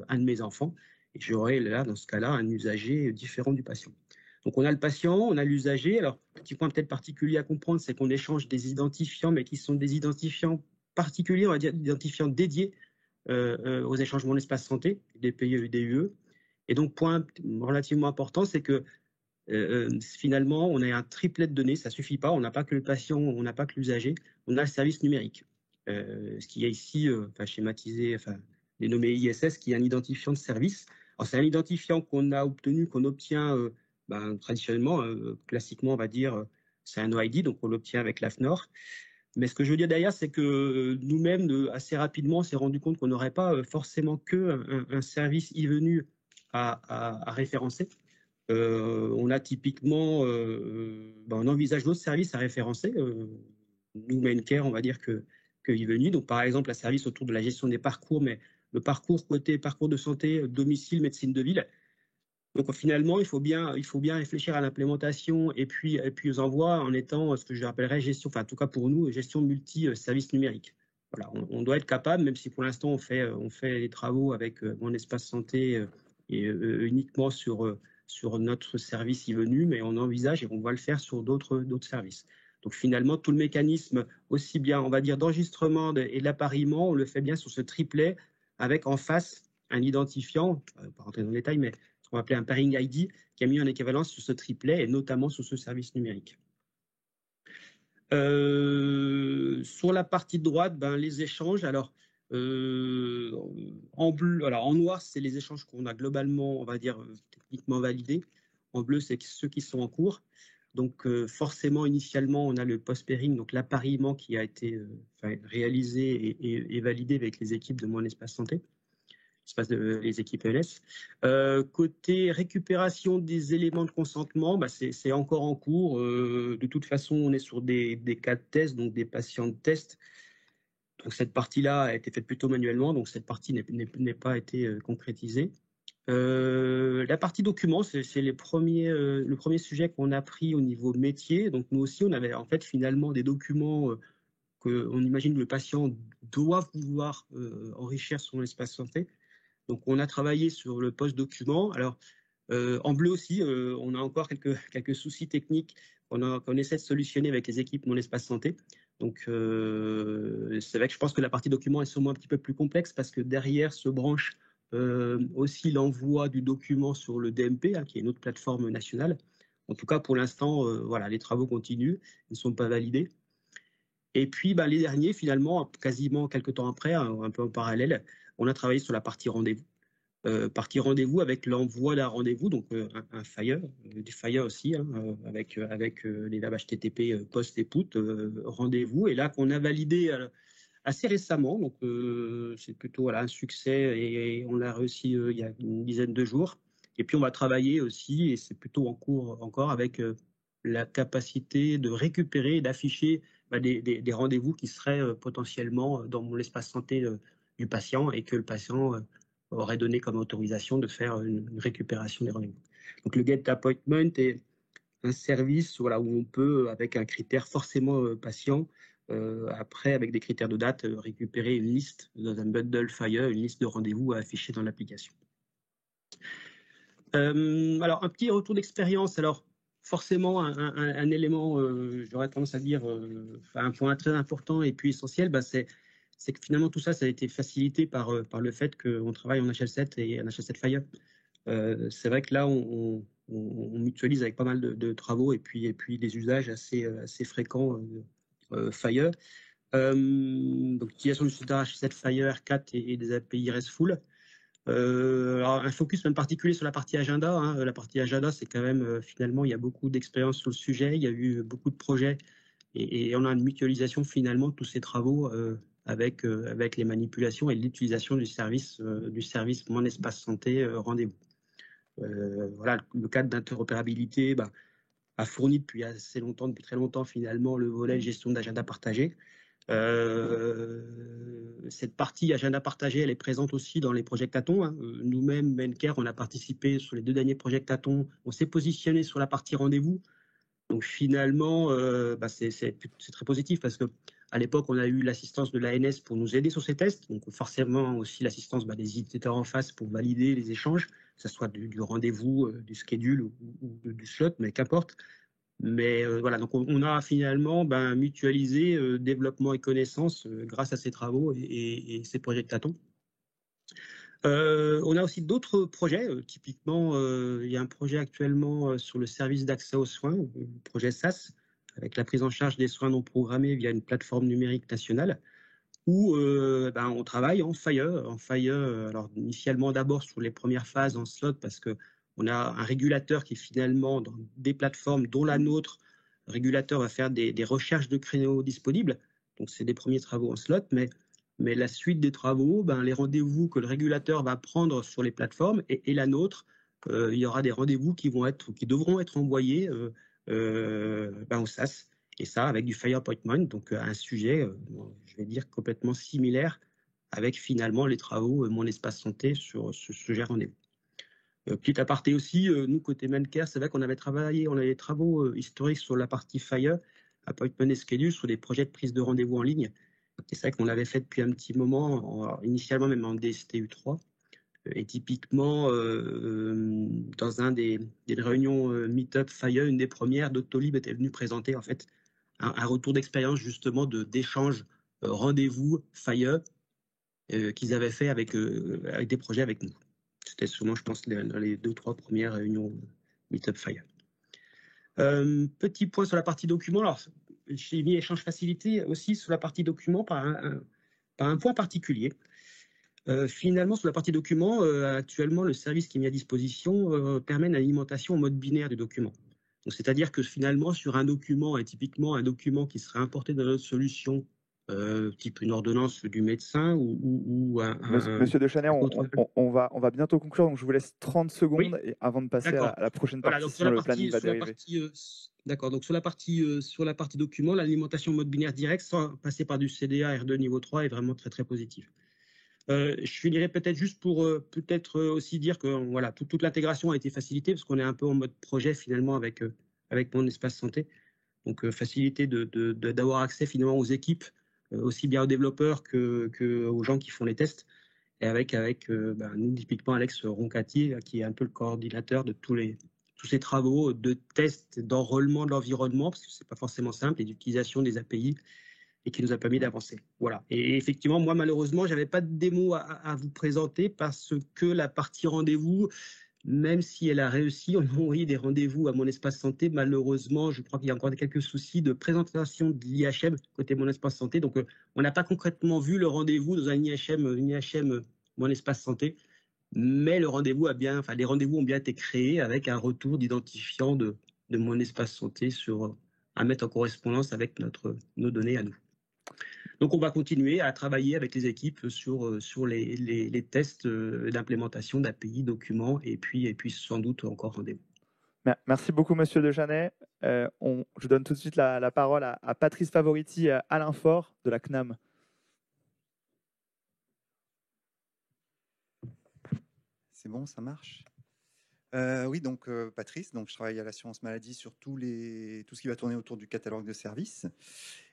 un de mes enfants. Et j'aurai là, dans ce cas-là, un usager différent du patient. Donc on a le patient, on a l'usager. Alors, petit point peut-être particulier à comprendre, c'est qu'on échange des identifiants, mais qui sont des identifiants particuliers, on va dire des identifiants dédiés aux échangements d'espace santé, DPE et UDUE. Et donc, point relativement important, c'est que finalement, on a un triplet de données, ça ne suffit pas, on n'a pas que le patient, on n'a pas que l'usager, on a le service numérique. Ce qui est ici schématisé, dénommé ISS, qui est un identifiant de service. Alors, c'est un identifiant qu'on a obtenu, qu'on obtient traditionnellement, classiquement, on va dire, c'est un OID, donc on l'obtient avec l'AFNOR. Mais ce que je veux dire derrière, c'est que nous-mêmes, assez rapidement, on s'est rendu compte qu'on n'aurait pas forcément un service e-venu à référencer. On a typiquement, on envisage d'autres services à référencer. Nous, Maincare, on va dire que e-venu. Donc, par exemple, un service autour de la gestion des parcours, mais le parcours côté parcours de santé, domicile, médecine de ville. Donc finalement, il faut bien réfléchir à l'implémentation et puis aux envois en étant ce que je rappellerais gestion, en tout cas pour nous, gestion multi-services numériques. Voilà, on doit être capable, même si pour l'instant on fait les travaux avec mon espace santé et uniquement sur notre service e-venu, mais on envisage et on va le faire sur d'autres services. Donc finalement, tout le mécanisme, aussi bien, on va dire, d'enregistrement et d'appariement, on le fait bien sur ce triplet avec en face un identifiant, pas rentrer dans le détail, mais on va appeler un pairing ID, qui a mis en équivalence sur ce triplet et notamment sur ce service numérique. Sur la partie droite, les échanges. Alors, en bleu, alors en noir, c'est les échanges qu'on a globalement, on va dire, techniquement validés. En bleu, c'est ceux qui sont en cours. Donc, forcément, initialement, on a le post-pairing, donc l'appariement qui a été réalisé et validé avec les équipes de Mon Espace Santé. Les équipes ELS. Côté récupération des éléments de consentement, c'est encore en cours. De toute façon, on est sur des cas de test, donc des patients de test. Donc cette partie-là a été faite plutôt manuellement, donc cette partie n'est pas été concrétisée. La partie documents, c'est le premier sujet qu'on a pris au niveau métier. Donc nous aussi, on avait en fait finalement des documents qu'on imagine que le patient doit pouvoir enrichir son espace santé. Donc, on a travaillé sur le post-document. Alors, en bleu aussi, on a encore quelques soucis techniques qu'on essaie de solutionner avec les équipes Mon Espace Santé. Donc, c'est vrai que je pense que la partie document est sûrement un petit peu plus complexe parce que derrière se branche aussi l'envoi du document sur le DMP, qui est une autre plateforme nationale. En tout cas, pour l'instant, les travaux continuent, ils ne sont pas validés. Et puis, les derniers, finalement, quasiment quelques temps après, un peu en parallèle, on a travaillé sur la partie rendez-vous. Partie rendez-vous avec l'envoi d'un rendez-vous, donc un FHIR, du FHIR aussi, avec les labs HTTP post et put, rendez-vous. Et là, qu'on a validé assez récemment, donc c'est plutôt un succès et on l'a réussi il y a une dizaine de jours. Et puis, on va travailler aussi, et c'est plutôt en cours encore, avec la capacité de récupérer et d'afficher des rendez-vous qui seraient potentiellement dans mon espace santé du patient et que le patient aurait donné comme autorisation de faire une récupération des rendez-vous. Donc le Get Appointment est un service où on peut, avec un critère forcément patient, après avec des critères de date, récupérer une liste dans un bundle FHIR, une liste de rendez-vous à afficher dans l'application. Alors un petit retour d'expérience. Alors forcément un élément, j'aurais tendance à dire, un point très important et puis essentiel, c'est que finalement tout ça, ça a été facilité par le fait qu'on travaille en HL7 et en HL7 Fire. C'est vrai que là, on mutualise avec pas mal de travaux et puis des usages assez fréquents Fire. Donc, l'utilisation du standard HL7 Fire R4 et des API RESTful. Alors, un focus même particulier sur la partie agenda. Hein. La partie agenda, c'est quand même, finalement, il y a beaucoup d'expérience sur le sujet, il y a eu beaucoup de projets et on a une mutualisation finalement de tous ces travaux avec les manipulations et l'utilisation du service Mon Espace Santé Rendez-vous. Voilà, le cadre d'interopérabilité a fourni depuis très longtemps finalement le volet gestion d'agenda partagé. Cette partie agenda partagé, elle est présente aussi dans les projectatons. Hein. Nous-mêmes, Mencare, on a participé sur les 2 derniers projectatons. On s'est positionné sur la partie rendez-vous. Donc finalement, c'est très positif parce que à l'époque, on a eu l'assistance de l'ANS pour nous aider sur ces tests. Donc forcément aussi l'assistance des utilisateurs en face pour valider les échanges, que ce soit du rendez-vous, du schedule ou du slot, mais qu'importe. Mais voilà, donc on a finalement mutualisé développement et connaissances grâce à ces travaux et ces projectatons. On a aussi d'autres projets. Typiquement, il y a un projet actuellement sur le service d'accès aux soins, le projet SAS, avec la prise en charge des soins non programmés via une plateforme numérique nationale, où on travaille en Fire. Alors initialement d'abord sur les premières phases en slot, parce que on a un régulateur qui finalement, dans des plateformes dont la nôtre, le régulateur va faire des recherches de créneaux disponibles. Donc, c'est des premiers travaux en slot, mais la suite des travaux, les rendez-vous que le régulateur va prendre sur les plateformes et la nôtre, il y aura des rendez-vous qui devront être envoyés au SAS. Et ça, avec du Fire Appointment, donc un sujet, je vais dire, complètement similaire avec finalement les travaux Mon Espace Santé sur ce sujet rendez-vous. Petit aparté aussi, nous, côté Mencare, c'est vrai qu'on avait travaillé, on avait des travaux historiques sur la partie Fire, Appointment et Schedule, sur des projets de prise de rendez-vous en ligne. Et c'est vrai qu'on l'avait fait depuis un petit moment, initialement même en DSTU3. Et typiquement, dans un des réunions Meetup Fire, une des premières, Doctolib était venu présenter en fait un retour d'expérience justement d'échange rendez-vous Fire qu'ils avaient fait avec des projets avec nous. C'était souvent, je pense, dans les 2-3 premières réunions Meetup Fire. Petit point sur la partie document. Alors, j'ai mis échange facilité aussi sur la partie document par un point particulier. Finalement, sur la partie document, actuellement, le service qui est mis à disposition permet une alimentation en mode binaire du document. C'est-à-dire que finalement, sur un document, et typiquement un document qui serait importé dans notre solution, type une ordonnance du médecin ou
Monsieur Dechaner, on va bientôt conclure, donc je vous laisse 30 secondes avant de passer à la prochaine partie,
donc
sinon le planning va dériver.
D'accord, donc sur la partie document, l'alimentation en mode binaire direct sans passer par du CDA R2 niveau 3 est vraiment très très positif. Je finirai peut-être juste pour aussi dire que voilà, toute l'intégration a été facilitée parce qu'on est un peu en mode projet finalement avec Mon Espace Santé. Donc facilité d'avoir accès finalement aux équipes, aussi bien aux développeurs que aux gens qui font les tests. Et avec nous, typiquement Alex Roncati, qui est un peu le coordinateur de tous ces travaux de tests, d'enrôlement de l'environnement, parce que c'est pas forcément simple, et d'utilisation des API, et qui nous a permis d'avancer. Voilà. Et effectivement, moi, malheureusement, j'avais pas de démo à vous présenter parce que la partie rendez-vous, même si elle a réussi, on a envoyé des rendez-vous à Mon Espace Santé. Malheureusement, je crois qu'il y a encore quelques soucis de présentation de l'IHM côté Mon Espace Santé. Donc, on n'a pas concrètement vu le rendez-vous dans un IHM Mon Espace Santé. Mais les rendez-vous ont bien été créés avec un retour d'identifiant de Mon Espace Santé à mettre en correspondance avec nos données à nous. Donc, on va continuer à travailler avec les équipes sur les tests d'implémentation d'API, documents, et puis sans doute encore rendez-vous.
Merci beaucoup, Monsieur Dechanet. Je donne tout de suite la parole à Patrice Favoriti, Alain Faure de la CNAM.
C'est bon, ça marche. Oui, donc Patrice, donc je travaille à l'assurance maladie sur tout ce qui va tourner autour du catalogue de services.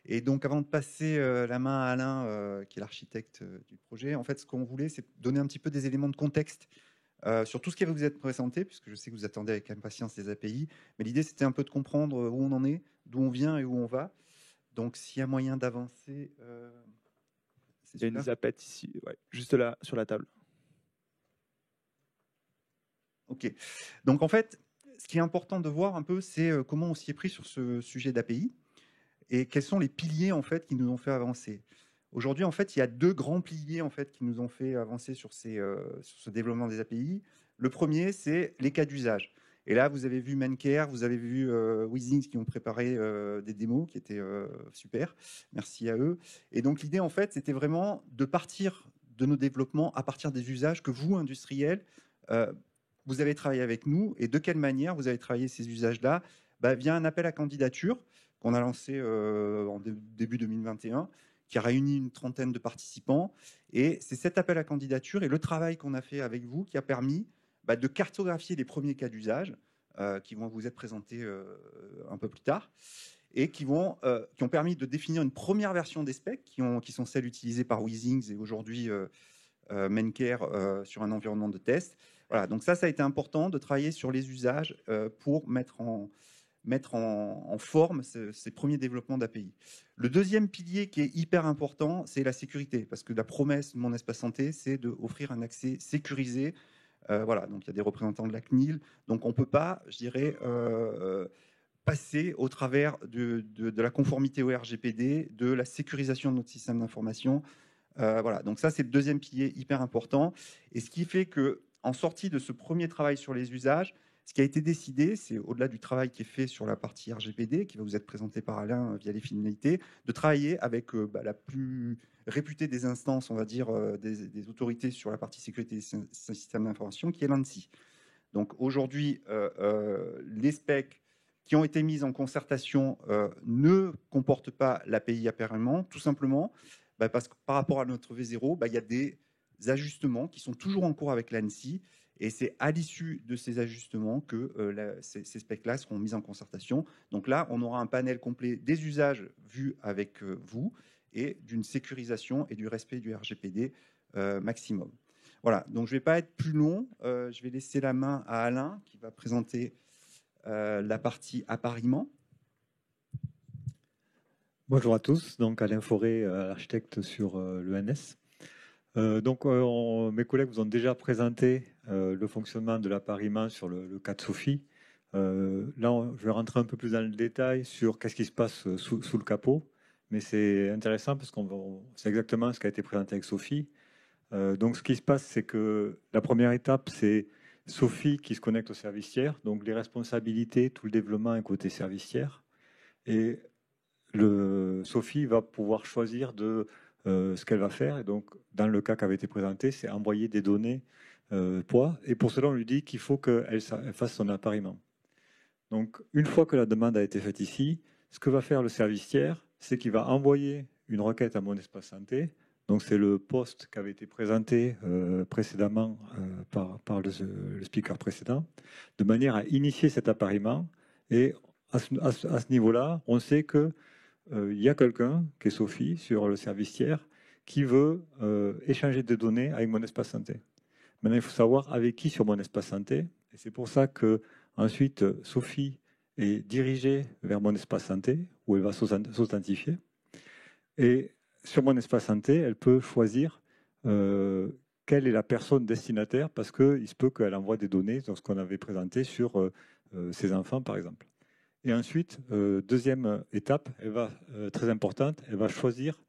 Et donc avant de passer la main à Alain, qui est l'architecte du projet, en fait ce qu'on voulait, c'est donner un petit peu des éléments de contexte sur tout ce qui va vous être présenté, puisque je sais que vous attendez avec impatience les API. Mais l'idée, c'était un peu de comprendre où on en est, d'où on vient et où on va. Donc, s'il y a moyen d'avancer...
il y a une zapette ici, ouais, juste là, sur la table.
OK. Donc, en fait, ce qui est important de voir un peu, c'est comment on s'y est pris sur ce sujet d'API et quels sont les piliers, en fait, qui nous ont fait avancer. Aujourd'hui, en fait, il y a 2 grands piliers, en fait, qui nous ont fait avancer sur ce développement des API. Le premier, c'est les cas d'usage. Et là, vous avez vu Mancare, vous avez vu Weezings qui ont préparé des démos qui étaient super. Merci à eux. Et donc, l'idée, en fait, c'était vraiment de partir de nos développements à partir des usages que vous, industriels, vous avez travaillé avec nous. Et de quelle manière vous avez travaillé ces usages-là via un appel à candidature qu'on a lancé en début 2021, qui a réuni une trentaine de participants. Et c'est cet appel à candidature et le travail qu'on a fait avec vous qui a permis de cartographier les premiers cas d'usage qui vont vous être présentés un peu plus tard et qui ont permis de définir une première version des specs qui sont celles utilisées par Weezings et aujourd'hui Mancare sur un environnement de test. Voilà, donc ça a été important de travailler sur les usages pour mettre en forme ces premiers développements d'API. Le deuxième pilier qui est hyper important, c'est la sécurité, parce que la promesse de Mon Espace Santé, c'est d'offrir un accès sécurisé. Voilà, donc il y a des représentants de la CNIL, donc on ne peut pas, je dirais, passer au travers de la conformité au RGPD, de la sécurisation de notre système d'information. Voilà, donc ça c'est le deuxième pilier hyper important. Et ce qui fait que, en sortie de ce premier travail sur les usages, ce qui a été décidé, c'est au-delà du travail qui est fait sur la partie RGPD, qui va vous être présenté par Alain via les finalités, de travailler avec la plus réputée des instances, on va dire, des autorités sur la partie sécurité des systèmes d'information, qui est l'ANSSI. Donc aujourd'hui, les specs qui ont été mises en concertation ne comportent pas l'API apparemment, tout simplement parce que par rapport à notre V0, il y a des ajustements qui sont toujours en cours avec l'ANSSI. Et c'est à l'issue de ces ajustements que ces specs-là seront mis en concertation. Donc là, on aura un panel complet des usages vus avec vous et d'une sécurisation et du respect du RGPD maximum. Voilà, donc je ne vais pas être plus long. Je vais laisser la main à Alain qui va présenter la partie appariement.
Bonjour à tous, donc Alain Fauré, architecte sur l'ENS. Mes collègues vous ont déjà présenté le fonctionnement de l'appariement sur le cas de Sophie. Là, je vais rentrer un peu plus dans le détail sur qu'est-ce qui se passe sous le capot, mais c'est intéressant parce que c'est exactement ce qui a été présenté avec Sophie. Donc, ce qui se passe, c'est que la première étape, c'est Sophie qui se connecte au service tiers, donc les responsabilités, tout le développement est côté service tiers. Et Sophie va pouvoir choisir ce qu'elle va faire. Et donc, dans le cas qui avait été présenté, c'est envoyer des données poids. Et pour cela, on lui dit qu'il faut qu'elle fasse son appariement. Donc, une fois que la demande a été faite ici, ce que va faire le service tiers, c'est qu'il va envoyer une requête à Mon Espace Santé. Donc, c'est le poste qui avait été présenté précédemment par le speaker précédent, de manière à initier cet appariement. Et à ce niveau-là, on sait que il y a quelqu'un, qui est Sophie, sur le service tiers, qui veut échanger des données avec Mon Espace Santé. Maintenant, il faut savoir avec qui sur Mon Espace Santé. Et c'est pour ça que ensuite Sophie est dirigée vers Mon Espace Santé, où elle va s'authentifier. Et sur Mon Espace Santé, elle peut choisir quelle est la personne destinataire, parce qu'il se peut qu'elle envoie des données dans ce qu'on avait présenté sur ses enfants, par exemple. Et ensuite, deuxième étape, très importante, elle va choisir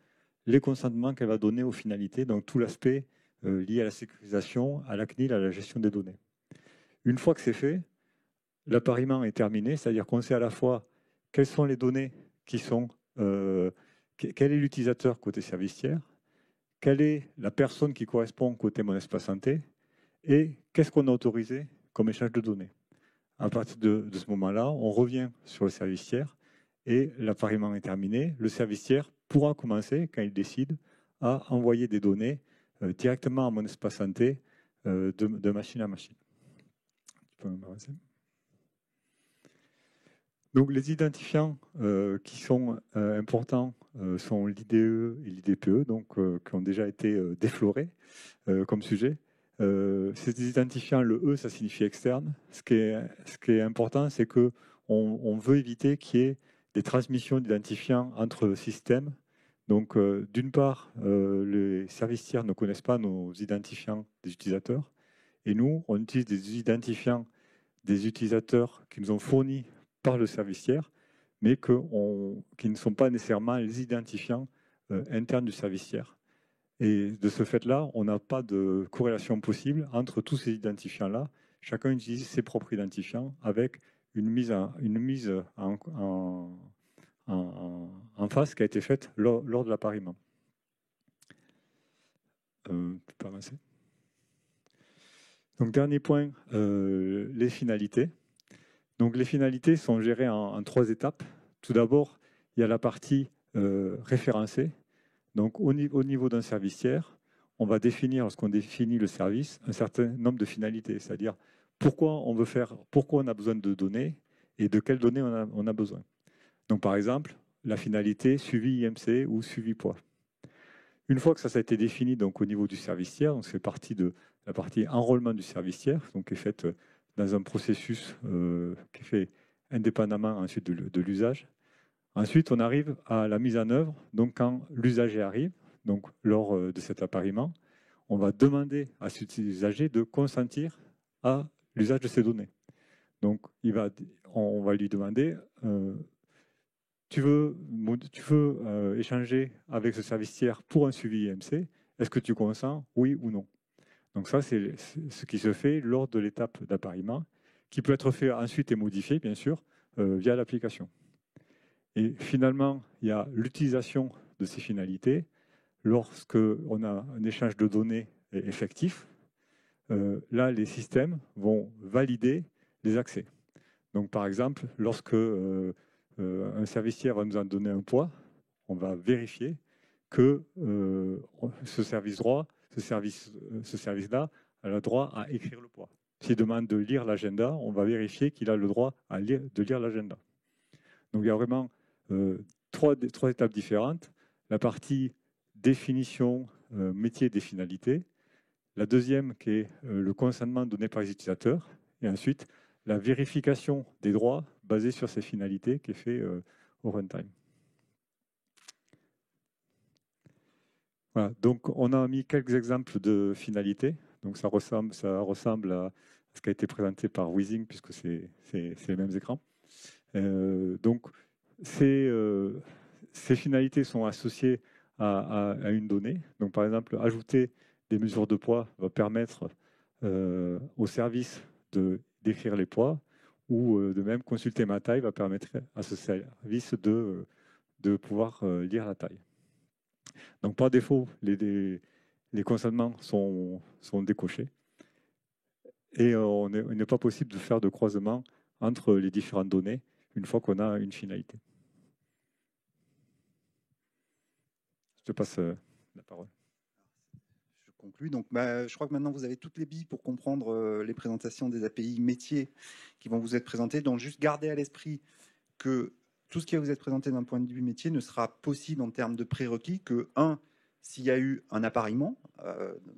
les consentements qu'elle va donner aux finalités, donc tout l'aspect lié à la sécurisation, à la CNIL, à la gestion des données. Une fois que c'est fait, l'appariement est terminé, c'est-à-dire qu'on sait à la fois quelles sont les données qui sont, quel est l'utilisateur côté service tiers, quelle est la personne qui correspond côté Mon Espace Santé, et qu'est-ce qu'on a autorisé comme échange de données. À partir de ce moment-là, on revient sur le service tiers et l'appariement est terminé. Le service tiers pourra commencer, quand il décide, à envoyer des données directement à Mon Espace Santé de machine à machine. Tu peux m'avancer ? Donc, les identifiants qui sont importants sont l'IDE et l'IDPE, donc qui ont déjà été déflorés comme sujet. ces identifiants, le E, ça signifie externe. Ce qui est important, c'est qu'on veut éviter qu'il y ait des transmissions d'identifiants entre systèmes. Donc, d'une part, les services tiers ne connaissent pas nos identifiants des utilisateurs. Et nous, on utilise des identifiants des utilisateurs qui nous ont fournis par le service tiers, mais qui ne sont pas nécessairement les identifiants internes du service tiers. Et de ce fait-là, on n'a pas de corrélation possible entre tous ces identifiants-là. Chacun utilise ses propres identifiants avec une mise en face qui a été faite lors de l'appariement. Tu peux avancer. Donc, dernier point, les finalités. Donc, les finalités sont gérées en 3 étapes. Tout d'abord, il y a la partie référencée. Donc, au niveau d'un service tiers, on va définir, lorsqu'on définit le service, un certain nombre de finalités, c'est-à-dire pourquoi on a besoin de données et de quelles données on a besoin. Donc, par exemple, la finalité suivi IMC ou suivi poids. Une fois que ça a été défini donc, au niveau du service tiers, donc c'est partie de la partie enrôlement du service tiers, donc qui est faite dans un processus qui est fait indépendamment ensuite de l'usage. Ensuite, on arrive à la mise en œuvre. Donc, quand l'usager arrive, donc lors de cet appariement, on va demander à cet usager de consentir à l'usage de ces données. Donc, on va lui demander tu veux échanger avec ce service tiers pour un suivi IMC, est-ce que tu consens, oui ou non? Donc ça, c'est ce qui se fait lors de l'étape d'appariement, qui peut être fait ensuite et modifié, bien sûr, via l'application. Et finalement, il y a l'utilisation de ces finalités lorsqu'on a un échange de données effectif. Là, les systèmes vont valider les accès. Donc, par exemple, lorsque un service tiers va nous en donner un poids, on va vérifier que ce service-là a le droit à écrire le poids. S'il demande de lire l'agenda, on va vérifier qu'il a le droit de lire l'agenda. Donc, il y a vraiment trois étapes différentes. La partie définition, métier des finalités. La deuxième qui est le consentement donné par les utilisateurs. Et ensuite, la vérification des droits basée sur ces finalités qui est fait au runtime. Voilà, donc on a mis quelques exemples de finalités. Donc ça ressemble à ce qui a été présenté par Weezing, puisque c'est les mêmes écrans. Donc ces finalités sont associées à une donnée. Donc par exemple, ajouter des mesures de poids va permettre au service d'écrire les poids, ou de même consulter ma taille va permettre à ce service de pouvoir lire la taille. Donc par défaut, les consentements sont décochés et il n'est pas possible de faire de croisement entre les différentes données une fois qu'on a une finalité. Je te passe la parole.
Je conclue. Donc, je crois que maintenant, vous avez toutes les billes pour comprendre les présentations des API métiers qui vont vous être présentées. Donc, juste gardez à l'esprit que tout ce qui va vous être présenté d'un point de vue métier ne sera possible en termes de prérequis que, s'il y a eu un appariement,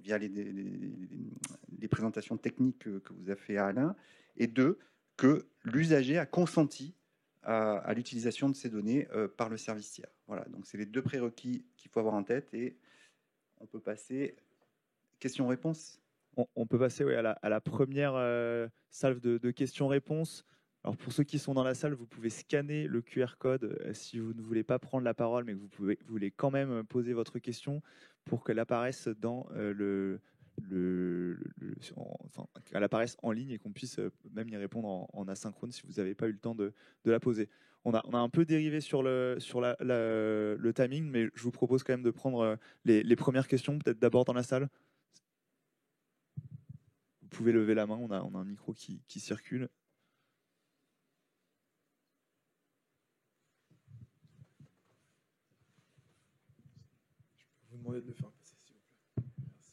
via les présentations techniques que vous a fait Alain, et 2, que l'usager a consenti à l'utilisation de ces données par le service tiers. Voilà, donc c'est les 2 prérequis qu'il faut avoir en tête, et on peut passer... Questions-réponses.
On peut passer à la première salve de questions-réponses. Alors pour ceux qui sont dans la salle, vous pouvez scanner le QR code si vous ne voulez pas prendre la parole, mais que vous voulez quand même poser votre question pour qu'elle apparaisse dans qu'elle apparaisse en ligne et qu'on puisse même y répondre en asynchrone si vous n'avez pas eu le temps de la poser. On a un peu dérivé sur le timing, mais je vous propose quand même de prendre les premières questions, peut-être d'abord dans la salle. Vous pouvez lever la main, on a un micro qui circule.
Je peux vous demander de le faire passer, s'il vous plaît. Merci.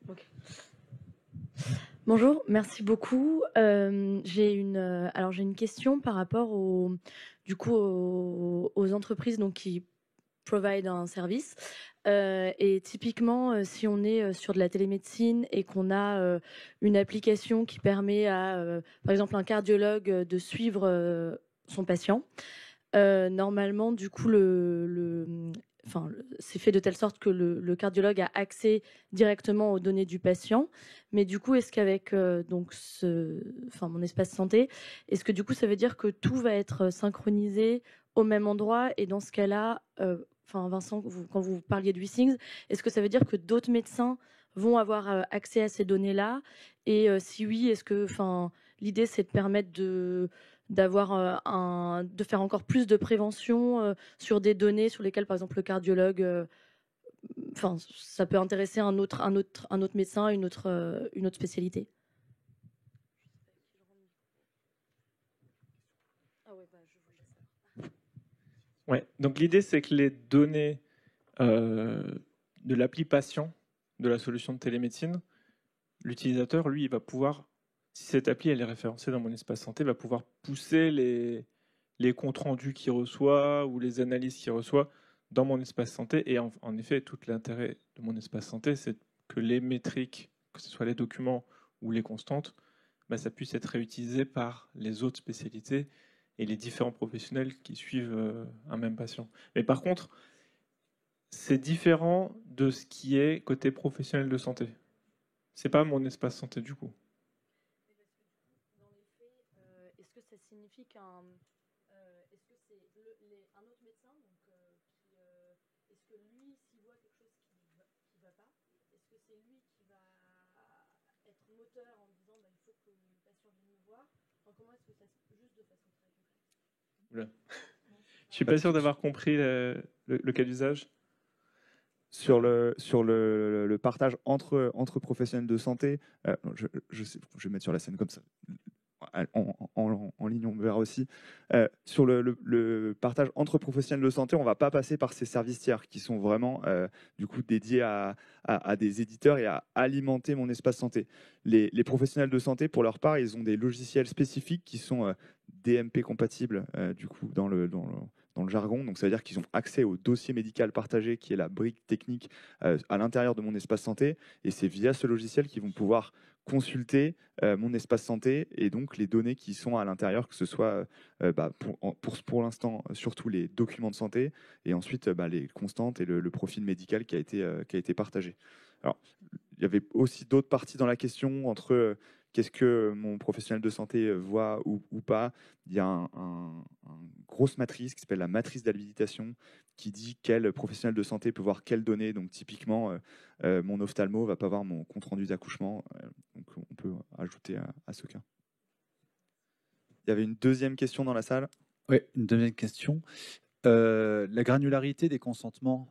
Okay. Bonjour, merci beaucoup. J'ai une question par rapport du coup aux entreprises donc, qui provide un service. Et typiquement, si on est sur de la télémédecine et qu'on a une application qui permet à, par exemple, un cardiologue de suivre son patient, normalement, du coup, c'est fait de telle sorte que le cardiologue a accès directement aux données du patient. Mais du coup, est-ce qu'avec mon espace santé, est-ce que du coup, ça veut dire que tout va être synchronisé au même endroit? Et dans ce cas-là, Vincent, quand vous parliez de WeThings, est-ce que ça veut dire que d'autres médecins vont avoir accès à ces données-là? Et si oui, est-ce que, l'idée, c'est de permettre de faire encore plus de prévention sur des données sur lesquelles, par exemple, le cardiologue, ça peut intéresser un autre médecin, une autre spécialité.
Ouais, donc l'idée, c'est que les données de l'appli patient de la solution de télémédecine, l'utilisateur, lui, il va pouvoir, si cette appli elle est référencée dans mon espace santé, va pouvoir pousser les comptes rendus qu'il reçoit ou les analyses qu'il reçoit dans mon espace santé. Et en effet, tout l'intérêt de mon espace santé, c'est que les métriques, que ce soit les documents ou les constantes, ça puisse être réutilisé par les autres spécialités et les différents professionnels qui suivent un même patient. Mais par contre, c'est différent de ce qui est côté professionnel de santé. C'est pas mon espace santé du coup.
Dans les faits, est-ce que ça signifie est-ce que c'est un autre médecin est-ce que lui, s'il voit quelque chose qui va pas, est-ce que c'est lui qui va être moteur en disant il faut que le patient vienne me voir? Comment est-ce que ça se fait juste de façon très concrète?
Oula. Je suis pas sûr d'avoir compris le cas d'usage.
Sur le partage entre professionnels de santé, je vais mettre sur la scène comme ça. En ligne, on verra aussi. Sur le partage entre professionnels de santé, on ne va pas passer par ces services tiers qui sont vraiment du coup dédiés à des éditeurs et à alimenter mon espace santé. Les professionnels de santé, pour leur part, ils ont des logiciels spécifiques qui sont DMP compatibles du coup dans le jargon. Donc, ça veut dire qu'ils ont accès au dossier médical partagé, qui est la brique technique à l'intérieur de mon espace santé. Et c'est via ce logiciel qu'ils vont pouvoir consulter mon espace santé et donc les données qui sont à l'intérieur, que ce soit pour l'instant surtout les documents de santé et ensuite les constantes et le profil médical qui a été partagé. Alors, il y avait aussi d'autres parties dans la question entre qu'est-ce que mon professionnel de santé voit ou pas. Il y a une grosse matrice qui s'appelle la matrice d'habilitation qui dit quel professionnel de santé peut voir quelles données. Donc typiquement, mon ophtalmo ne va pas voir mon compte-rendu d'accouchement. Donc on peut ajouter à ce cas. Il y avait une deuxième question dans la salle.
Oui, une deuxième question. La granularité des consentements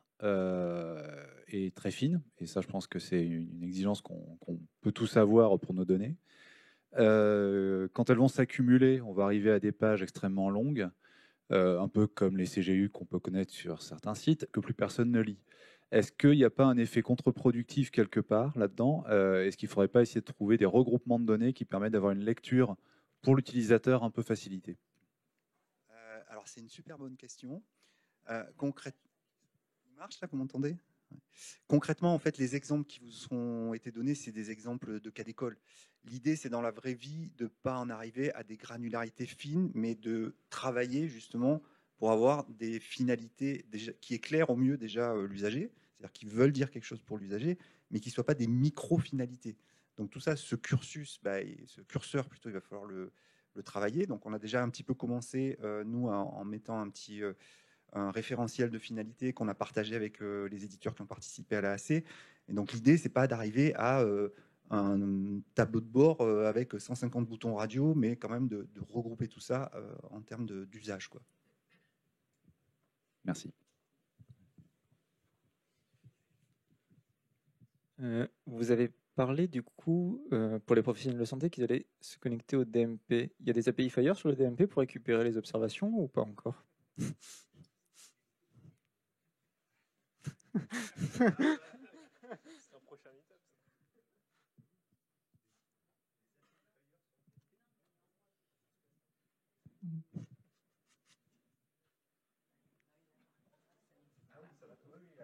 est très fine, et ça je pense que c'est une exigence qu'on peut tous avoir pour nos données. Quand elles vont s'accumuler, on va arriver à des pages extrêmement longues, un peu comme les CGU qu'on peut connaître sur certains sites, que plus personne ne lit. Est-ce qu'il n'y a pas un effet contre-productif quelque part là-dedans? Est-ce qu'il ne faudrait pas essayer de trouver des regroupements de données qui permettent d'avoir une lecture pour l'utilisateur un peu facilitée?
Alors c'est une super bonne question. Concrètement, il marche là, vous m'entendez? Concrètement, en fait, les exemples qui vous ont été donnés, c'est des exemples de cas d'école. L'idée, c'est dans la vraie vie de ne pas en arriver à des granularités fines, mais de travailler justement pour avoir des finalités déjà, qui éclairent au mieux déjà l'usager, c'est-à-dire qu'ils veulent dire quelque chose pour l'usager, mais qui ne soient pas des micro-finalités. Donc tout ça, ce cursus, ce curseur plutôt, il va falloir le travailler. Donc on a déjà un petit peu commencé, nous, en mettant un référentiel de finalité qu'on a partagé avec les éditeurs qui ont participé à l'AAC. Et donc l'idée, c'est pas d'arriver à un tableau de bord avec 150 boutons radio, mais quand même de regrouper tout ça en termes d'usage, quoi.
Merci.
Vous avez parlé du coup, pour les professionnels de santé, qu'ils allaient se connecter au DMP. Il y a des API Fire sur le DMP pour récupérer les observations ou pas encore?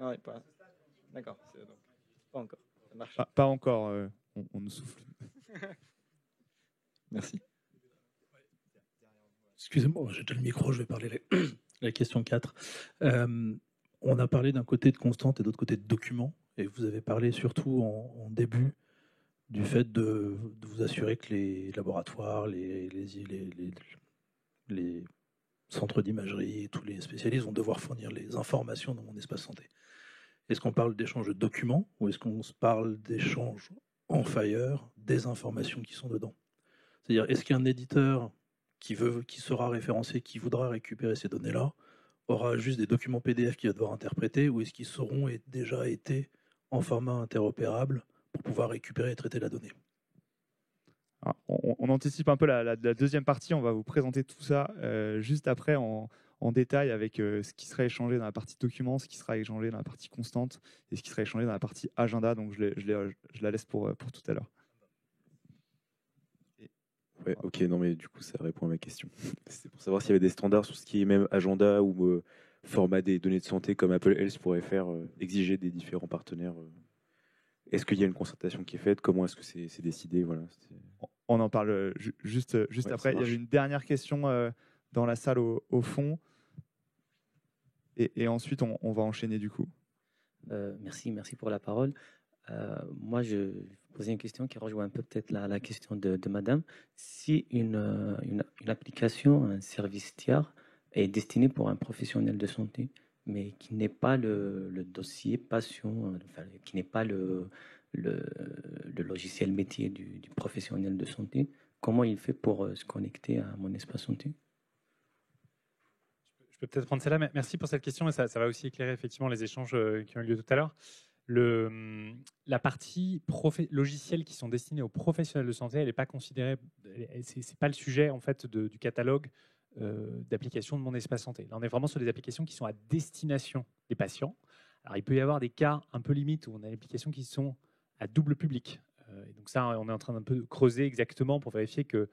Ouais, pas... D'accord, donc, pas encore. Ça marche.
Pas encore, on nous souffle. Merci.
Excusez-moi, j'ai déjà le micro, je vais parler la question 4. On a parlé d'un côté de constante et d'autre côté de document, et vous avez parlé surtout en début du fait de vous assurer que les laboratoires, les centres d'imagerie, tous les spécialistes vont devoir fournir les informations dans mon espace santé. Est-ce qu'on parle d'échange de documents ou est-ce qu'on se parle d'échange en Fire des informations qui sont dedans? C'est-à-dire, est-ce qu'un éditeur qui sera référencé, qui voudra récupérer ces données-là, aura juste des documents PDF qu'il va devoir interpréter, ou est-ce qu'ils seront déjà été en format interopérable pour pouvoir récupérer et traiter la donnée?
Alors, on anticipe un peu la deuxième partie, on va vous présenter tout ça juste après en détail avec ce qui sera échangé dans la partie documents, ce qui sera échangé dans la partie constante et ce qui sera échangé dans la partie agenda, donc je la laisse pour tout à l'heure.
Ouais, ok, non mais du coup ça répond à ma question. C'était pour savoir s'il y avait des standards sur ce qui est même agenda ou format des données de santé comme Apple Health pourrait faire, exiger des différents partenaires. Est-ce qu'il y a une concertation qui est faite? Comment est-ce que c'est décidé? Voilà,
on en parle juste
ouais,
après. Il y avait une dernière question dans la salle au fond. Et ensuite, on va enchaîner du coup.
Merci pour la parole. Moi, je vais poser une question qui rejoint un peu peut-être la question de madame. Si une application, un service tiers est destiné pour un professionnel de santé, mais qui n'est pas le dossier patient, enfin, qui n'est pas le logiciel métier du professionnel de santé, comment il fait pour se connecter à mon espace santé?
Je peux peut-être prendre celle-là. Merci pour cette question et ça va aussi éclairer effectivement les échanges qui ont eu lieu tout à l'heure. La partie logiciels qui sont destinés aux professionnels de santé, elle n'est pas considérée, c'est pas le sujet en fait du catalogue d'applications de mon espace santé. Là, on est vraiment sur des applications qui sont à destination des patients. Alors, il peut y avoir des cas un peu limites où on a des applications qui sont à double public. Et donc ça, on est en train d'un peu creuser exactement pour vérifier que,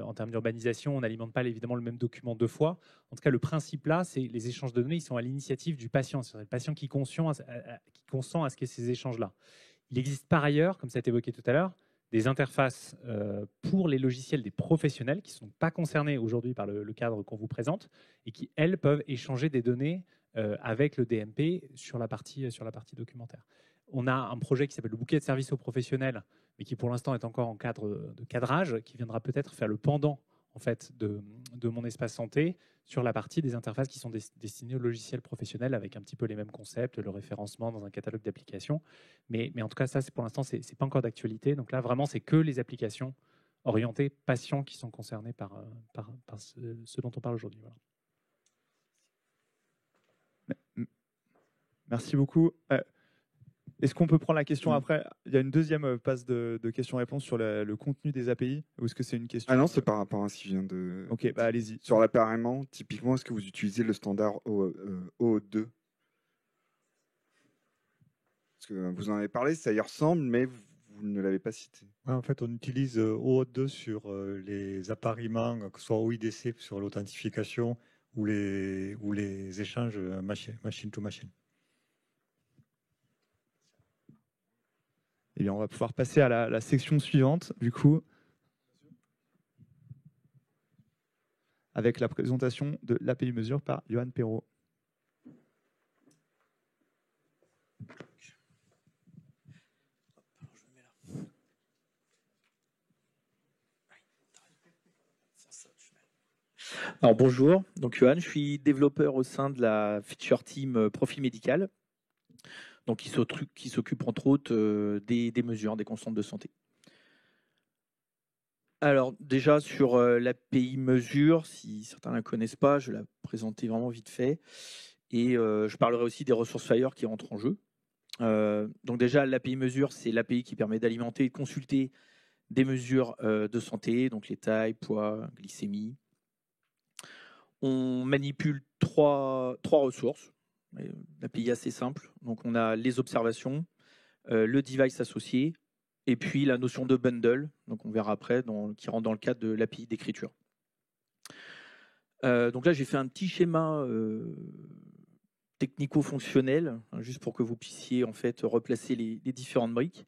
en termes d'urbanisation, on n'alimente pas évidemment le même document deux fois. En tout cas, le principe là, c'est les échanges de données, ils sont à l'initiative du patient. C'est le patient qui consent à ce qu'il y ait ces échanges-là. Il existe par ailleurs, comme ça a été évoqué tout à l'heure, des interfaces pour les logiciels des professionnels qui ne sont pas concernés aujourd'hui par le cadre qu'on vous présente et qui, elles, peuvent échanger des données avec le DMP sur la partie documentaire. On a un projet qui s'appelle le bouquet de services aux professionnels, mais qui pour l'instant est encore en cadre de cadrage, qui viendra peut-être faire le pendant en fait, de mon espace santé sur la partie des interfaces qui sont destinées aux logiciels professionnels avec un petit peu les mêmes concepts, le référencement dans un catalogue d'applications. Mais en tout cas, ça, pour l'instant, ce n'est pas encore d'actualité. Donc là, vraiment, c'est que les applications orientées patients qui sont concernées par ce dont on parle aujourd'hui. Voilà.
Merci beaucoup. Est-ce qu'on peut prendre la question après? Il y a une deuxième passe de questions-réponses sur le contenu des API. Ou est-ce que c'est une question?
Ah non, c'est par rapport à ce qui vient de...
Ok, bah allez-y.
Sur l'appareillement, typiquement, est-ce que vous utilisez le standard OO2? Parce que vous en avez parlé, ça y ressemble, mais vous ne l'avez pas cité.
Ouais, en fait, on utilise OAuth2 sur les appareillements, que ce soit OIDC sur l'authentification ou les échanges machine to machine.
Eh bien, on va pouvoir passer à la section suivante, du coup, avec la présentation de l'API mesure par Johan Perrault.
Alors bonjour, donc Johan, je suis développeur au sein de la feature team profil médical, donc qui s'occupe entre autres des mesures, des constantes de santé. Alors déjà sur l'API mesure, si certains ne la connaissent pas, je vais la présenter vraiment vite fait, et je parlerai aussi des ressources Fire qui rentrent en jeu. Donc déjà l'API mesure, c'est l'API qui permet d'alimenter et de consulter des mesures de santé, donc les tailles, poids, glycémie. On manipule trois ressources. L'API est assez simple. Donc, on a les observations, le device associé, et puis la notion de bundle. Donc, on verra après, qui rentre dans le cadre de l'API d'écriture. Donc là, j'ai fait un petit schéma technico-fonctionnel, hein, juste pour que vous puissiez en fait replacer les différentes briques.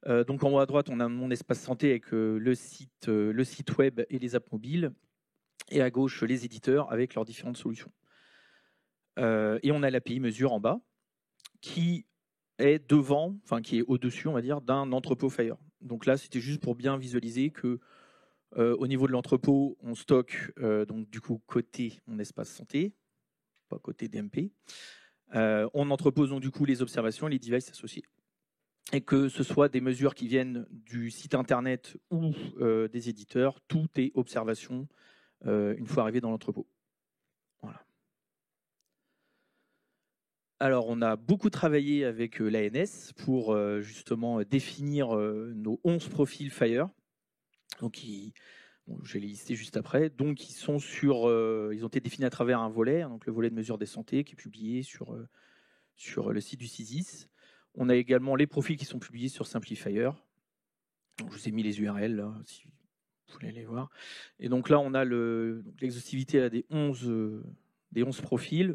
Donc en haut à droite, on a mon espace santé avec le site web et les apps mobiles, et à gauche les éditeurs avec leurs différentes solutions. Et on a l'API mesure en bas qui est devant, enfin qui est au-dessus, on va dire, d'un entrepôt Fire. Donc là, c'était juste pour bien visualiser que au niveau de l'entrepôt, on stocke donc du coup côté mon espace santé, pas côté DMP. On entrepose donc du coup les observations et les devices associés. Et que ce soit des mesures qui viennent du site internet ou des éditeurs, tout est observation une fois arrivé dans l'entrepôt. Voilà. Alors, on a beaucoup travaillé avec l'ANS pour justement définir nos 11 profils Fire. Donc, je vais les lister juste après. Donc, ils ont été définis à travers un volet, donc le volet de mesure des santé qui est publié sur le site du CISIS. On a également les profils qui sont publiés sur Simplifier. Donc, je vous ai mis les URL là, si vous voulez les voir. Et donc là, on a l'exhaustivité des 11 profils.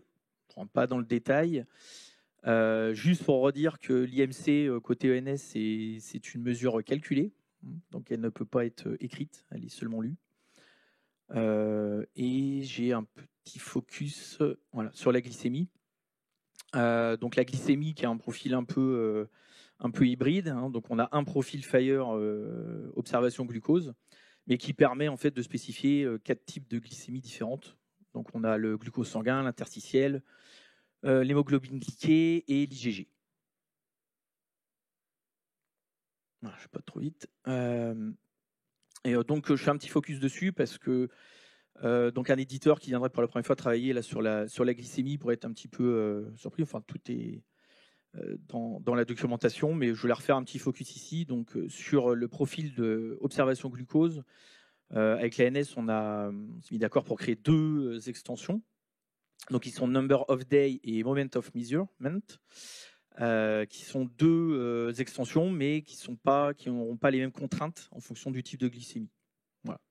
Je ne rentre pas dans le détail. Juste pour redire que l'IMC côté ENS, c'est une mesure calculée. Donc elle ne peut pas être écrite, elle est seulement lue. Et j'ai un petit focus sur la glycémie. Donc la glycémie qui a un profil un peu hybride. Hein. Donc on a un profil Fire observation glucose, mais qui permet en fait de spécifier 4 types de glycémie différentes. Donc on a le glucose sanguin, l'interstitiel, l'hémoglobine glyquée et l'IgG. Voilà, je ne vais pas trop vite. Donc je fais un petit focus dessus parce que donc un éditeur qui viendrait pour la première fois travailler là, sur la glycémie pourrait être un petit peu surpris. Enfin, tout est dans la documentation, mais je voulais refaire un petit focus ici. Donc sur le profil d'observation glucose, avec l'ANS, on s'est mis d'accord pour créer 2 extensions. Donc, ils sont Number of Day et Moment of Measurement, qui sont 2 extensions, mais qui n'auront pas les mêmes contraintes en fonction du type de glycémie. Voilà.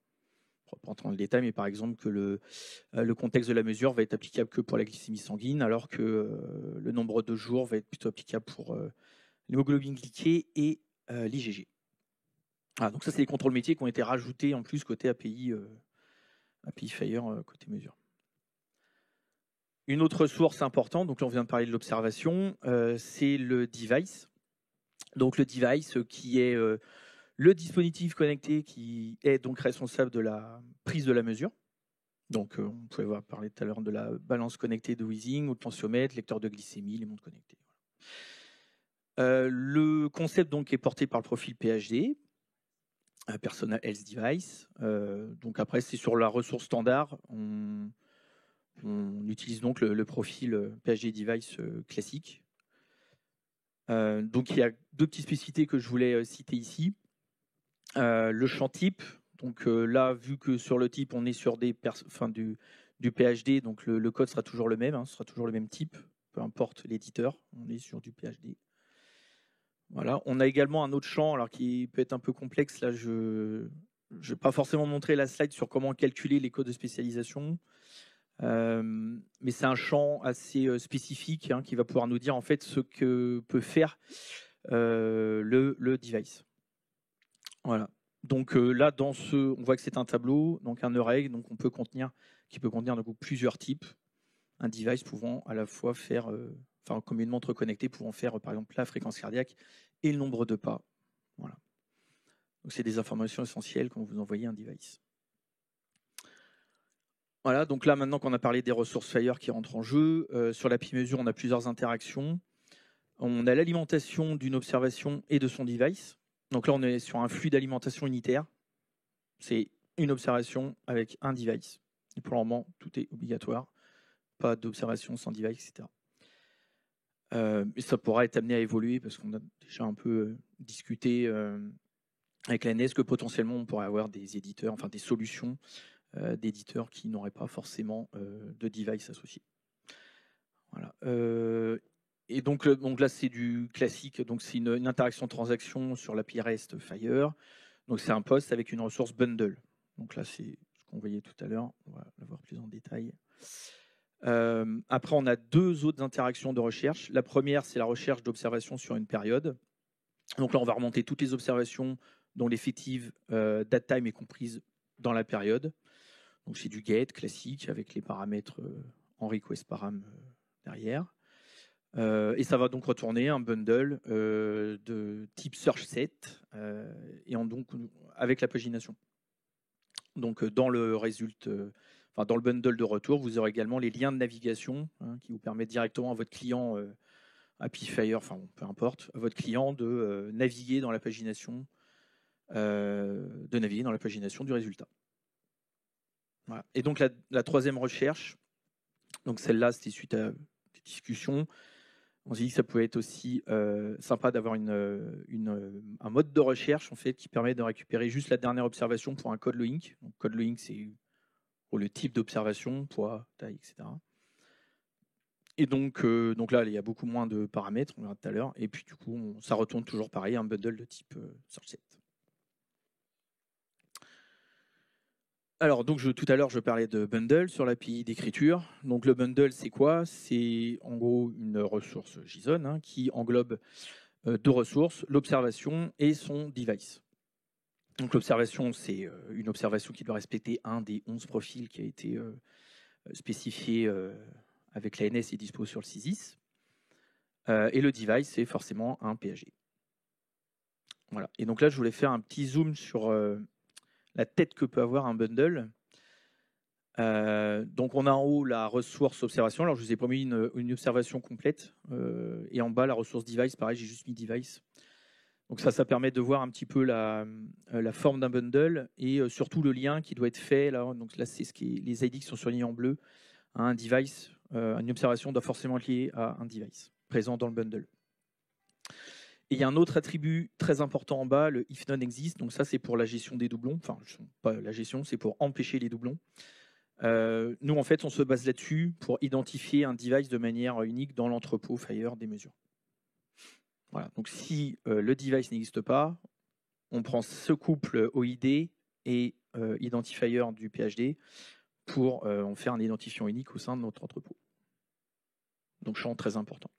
Pour ne pas rentrer dans le détail, mais par exemple, que le contexte de la mesure va être applicable que pour la glycémie sanguine, alors que le nombre de jours va être plutôt applicable pour l'hémoglobine glyquée et l'IgG. Ah, donc ça, c'est les contrôles métiers qui ont été rajoutés en plus côté API Fire, côté mesure. Une autre source importante, donc là on vient de parler de l'observation, c'est le device. Donc le device qui est le dispositif connecté qui est donc responsable de la prise de la mesure. Donc on pouvait parler tout à l'heure de la balance connectée de Wheezing, ou de tensiomètre, lecteur de glycémie, les montres connectées. Le concept donc est porté par le profil PHD, Personal Health Device. Donc après c'est sur la ressource standard. On utilise donc le profil PHD Device classique. Donc il y a 2 petites spécificités que je voulais citer ici. Le champ type. Donc là, vu que sur le type, on est sur du PHD, donc le code sera toujours le même, ce sera toujours le même type, peu importe l'éditeur, on est sur du PHD. Voilà. On a également un autre champ alors, qui peut être un peu complexe. Là, je ne vais pas forcément montrer la slide sur comment calculer les codes de spécialisation. Mais c'est un champ assez spécifique qui va pouvoir nous dire en fait ce que peut faire le device. Voilà. Donc là, on voit que c'est un tableau, donc un array, donc qui peut contenir donc, plusieurs types. Un device pouvant à la fois faire, comme une montre connectée pouvant faire par exemple la fréquence cardiaque et le nombre de pas. Voilà. Donc c'est des informations essentielles quand vous envoyez un device. Voilà, donc là, maintenant qu'on a parlé des ressources Fire qui rentrent en jeu, sur l'API mesure, on a plusieurs interactions. On a l'alimentation d'une observation et de son device. Donc là, on est sur un flux d'alimentation unitaire. C'est une observation avec un device. Et pour le moment, tout est obligatoire. Pas d'observation sans device, etc. Et ça pourra être amené à évoluer parce qu'on a déjà un peu discuté avec l'ANS que potentiellement, on pourrait avoir des éditeurs, des solutions d'éditeurs qui n'auraient pas forcément de device associé. Voilà. Et donc là, c'est du classique. Donc c'est une interaction transaction sur l'API REST Fire. Donc c'est un post avec une ressource bundle. Donc là, c'est ce qu'on voyait tout à l'heure. On va le voir plus en détail. Après, on a 2 autres interactions de recherche. La première, c'est la recherche d'observation sur une période. Donc là, on va remonter toutes les observations dont l'effective date time est comprise dans la période. Donc c'est du get classique avec les paramètres en request param derrière. Et ça va donc retourner un bundle de type search set et donc avec la pagination. Donc dans le dans le bundle de retour, vous aurez également les liens de navigation qui vous permettent directement à votre client AppyFire, enfin bon, peu importe, à votre client de naviguer dans la pagination, du résultat. Voilà. Et donc la troisième recherche, donc celle-là, c'était suite à des discussions. On s'est dit que ça pouvait être aussi sympa d'avoir un mode de recherche en fait qui permet de récupérer juste la dernière observation pour un code link. Donc code link, c'est pour le type d'observation, poids, taille, etc. Et donc là, il y a beaucoup moins de paramètres, on verra tout à l'heure. Et puis du coup, ça retourne toujours pareil, un bundle de type search set. Alors, donc tout à l'heure, je parlais de bundle sur l'API d'écriture. Donc le bundle, c'est quoi? C'est en gros une ressource JSON qui englobe 2 ressources, l'observation et son device. Donc l'observation, c'est une observation qui doit respecter un des 11 profils qui a été spécifié avec l'ANS et dispo sur le CISIS. Et le device, c'est forcément un PHP. Voilà. Et donc là, je voulais faire un petit zoom sur la tête que peut avoir un bundle. Donc on a en haut la ressource observation. Alors je vous ai promis une observation complète. Et en bas, la ressource device, pareil, j'ai juste mis device. Donc ça permet de voir un petit peu la forme d'un bundle et surtout le lien qui doit être fait. Là, donc là, c'est les ID qui sont surlignés en bleu. Un device, une observation doit forcément être liée à un device présent dans le bundle. Et il y a un autre attribut très important en bas, le if none exist. Donc ça, c'est pour la gestion des doublons. Enfin, pas la gestion, c'est pour empêcher les doublons. Nous, en fait, on se base là-dessus pour identifier un device de manière unique dans l'entrepôt Fire des mesures. Voilà. Donc si le device n'existe pas, on prend ce couple OID et identifier du PHD pour en faire un identifiant unique au sein de notre entrepôt. Donc champ très important.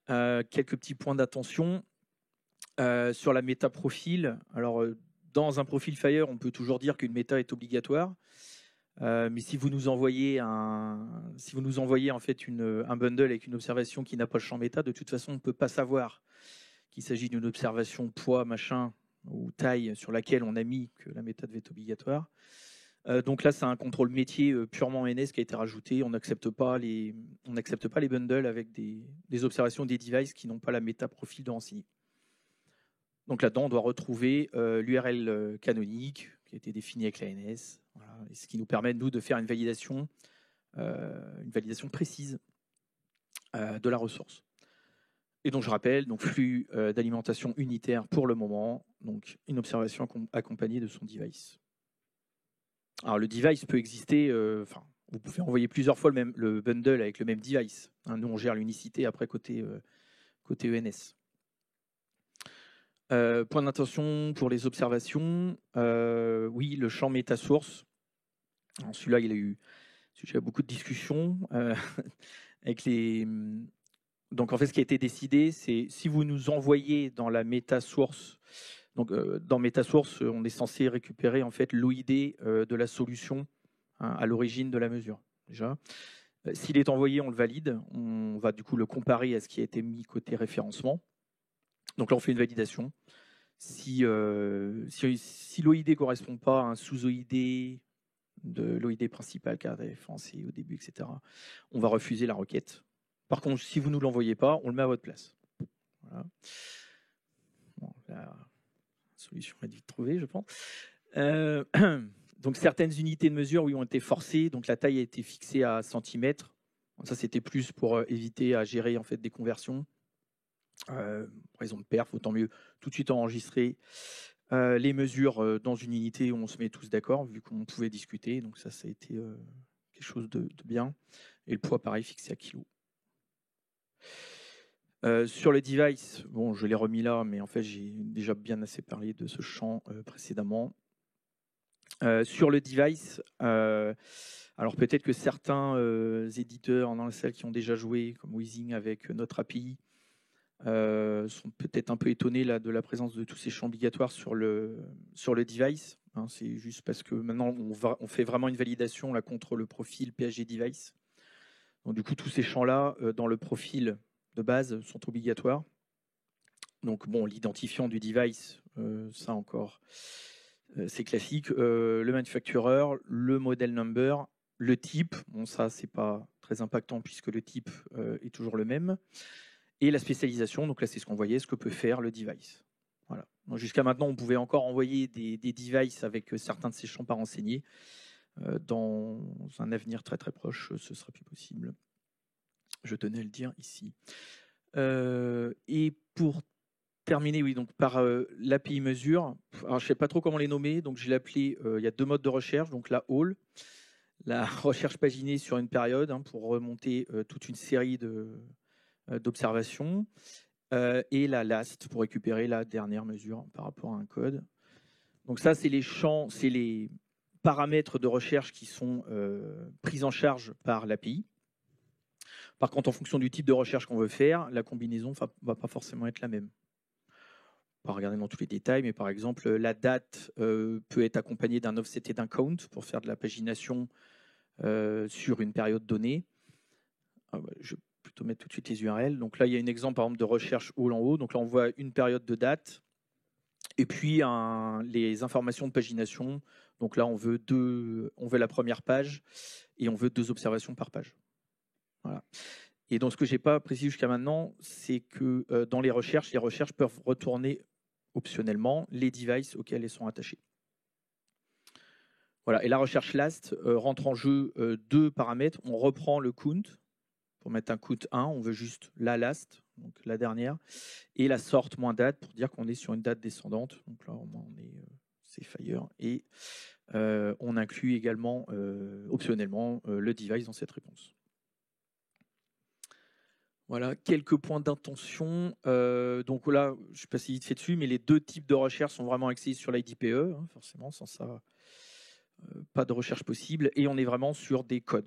Quelques petits points d'attention sur la méta profil. Alors dans un profil Fire, on peut toujours dire qu'une méta est obligatoire. Mais si vous nous envoyez en fait un bundle avec une observation qui n'a pas le champ méta, de toute façon, on ne peut pas savoir qu'il s'agit d'une observation poids, machin ou taille sur laquelle on a mis que la méta devait être obligatoire. Donc là, c'est un contrôle métier purement NS qui a été rajouté. On n'accepte pas les bundles avec des observations des devices qui n'ont pas la méta profil de renseigner. Donc là-dedans, on doit retrouver l'URL canonique qui a été définie avec l'ANS. Voilà, ce qui nous permet, nous, de faire une validation précise de la ressource. Et donc, je rappelle, donc, flux d'alimentation unitaire pour le moment, donc une observation accompagnée de son device. Alors, le device peut exister, vous pouvez envoyer plusieurs fois le bundle avec le même device. Nous, on gère l'unicité après côté ENS. Point d'attention pour les observations. Oui, le champ méta-source. Celui-là, il a eu beaucoup de discussions avec les. Donc, en fait, ce qui a été décidé, c'est si vous nous envoyez dans la méta-source. Donc, dans méta-source, on est censé récupérer en fait l'OID de la solution à l'origine de la mesure. Déjà, s'il est envoyé, on le valide. On va du coup le comparer à ce qui a été mis côté référencement. Donc là, on fait une validation. Si l'OID ne correspond pas à un sous-OID de l'OID principal qui a référencé au début, etc., on va refuser la requête. Par contre, si vous ne nous l'envoyez pas, on le met à votre place. Voilà. Bon, la solution est vite trouvée, je pense. Donc, certaines unités de mesure ont été forcées. Donc, la taille a été fixée à centimètres. Ça, c'était plus pour éviter à gérer en fait, des conversions. Raison de perf, autant mieux tout de suite enregistrer les mesures dans une unité où on se met tous d'accord, vu qu'on pouvait discuter. Donc, ça a été quelque chose de bien. Et le poids, pareil, fixé à kilo. Sur le device, bon, je l'ai remis là, mais en fait, j'ai déjà bien assez parlé de ce champ précédemment. Sur le device, alors peut-être que certains éditeurs dans la salle qui ont déjà joué, comme Weezing avec notre API, sont peut-être un peu étonnés là, de la présence de tous ces champs obligatoires sur le device. Hein, c'est juste parce que maintenant, on fait vraiment une validation là, contre le profil PHP device. Donc, du coup, tous ces champs-là, dans le profil de base, sont obligatoires. Donc, bon, l'identifiant du device, ça encore, c'est classique. Le manufacturer, le model number, le type, bon, ça, c'est pas très impactant puisque le type est toujours le même. Et la spécialisation, donc là, c'est ce qu'on voyait, ce que peut faire le device. Voilà. Jusqu'à maintenant, on pouvait encore envoyer des devices avec certains de ces champs pas renseignés. Dans un avenir très très proche, ce sera plus possible. Je tenais à le dire ici. Et pour terminer, oui, donc par l'API mesure. Alors, je ne sais pas trop comment les nommer, donc je l'ai appelé. Il y a deux modes de recherche, donc la haul, la recherche paginée sur une période pour remonter toute une série d'observations, et la last pour récupérer la dernière mesure par rapport à un code. Donc ça, c'est les champs, c'est les paramètres de recherche qui sont pris en charge par l'API. Par contre, en fonction du type de recherche qu'on veut faire, la combinaison ne va pas forcément être la même. On va regarder dans tous les détails, mais par exemple, la date peut être accompagnée d'un offset et d'un count pour faire de la pagination sur une période donnée. Je vais plutôt mettre tout de suite les URL. Donc là, il y a un exemple par exemple de recherche haut en haut. Donc là, on voit une période de date et puis les informations de pagination. Donc là, on veut la première page et on veut 2 observations par page. Voilà. Et donc, ce que je n'ai pas précisé jusqu'à maintenant, c'est que dans les recherches peuvent retourner optionnellement les devices auxquels elles sont attachées. Voilà. Et la recherche last rentre en jeu 2 paramètres. On reprend le count pour mettre un count 1. On veut juste la last, donc la dernière, et la sort moins date pour dire qu'on est sur une date descendante. Donc là, c'est Fire. Et on inclut également optionnellement le device dans cette réponse. Voilà, quelques points d'intention. Donc là, je ne sais pas si vite fait dessus, mais les 2 types de recherche sont vraiment axés sur l'IDPE, forcément, sans ça, pas de recherche possible. Et on est vraiment sur des codes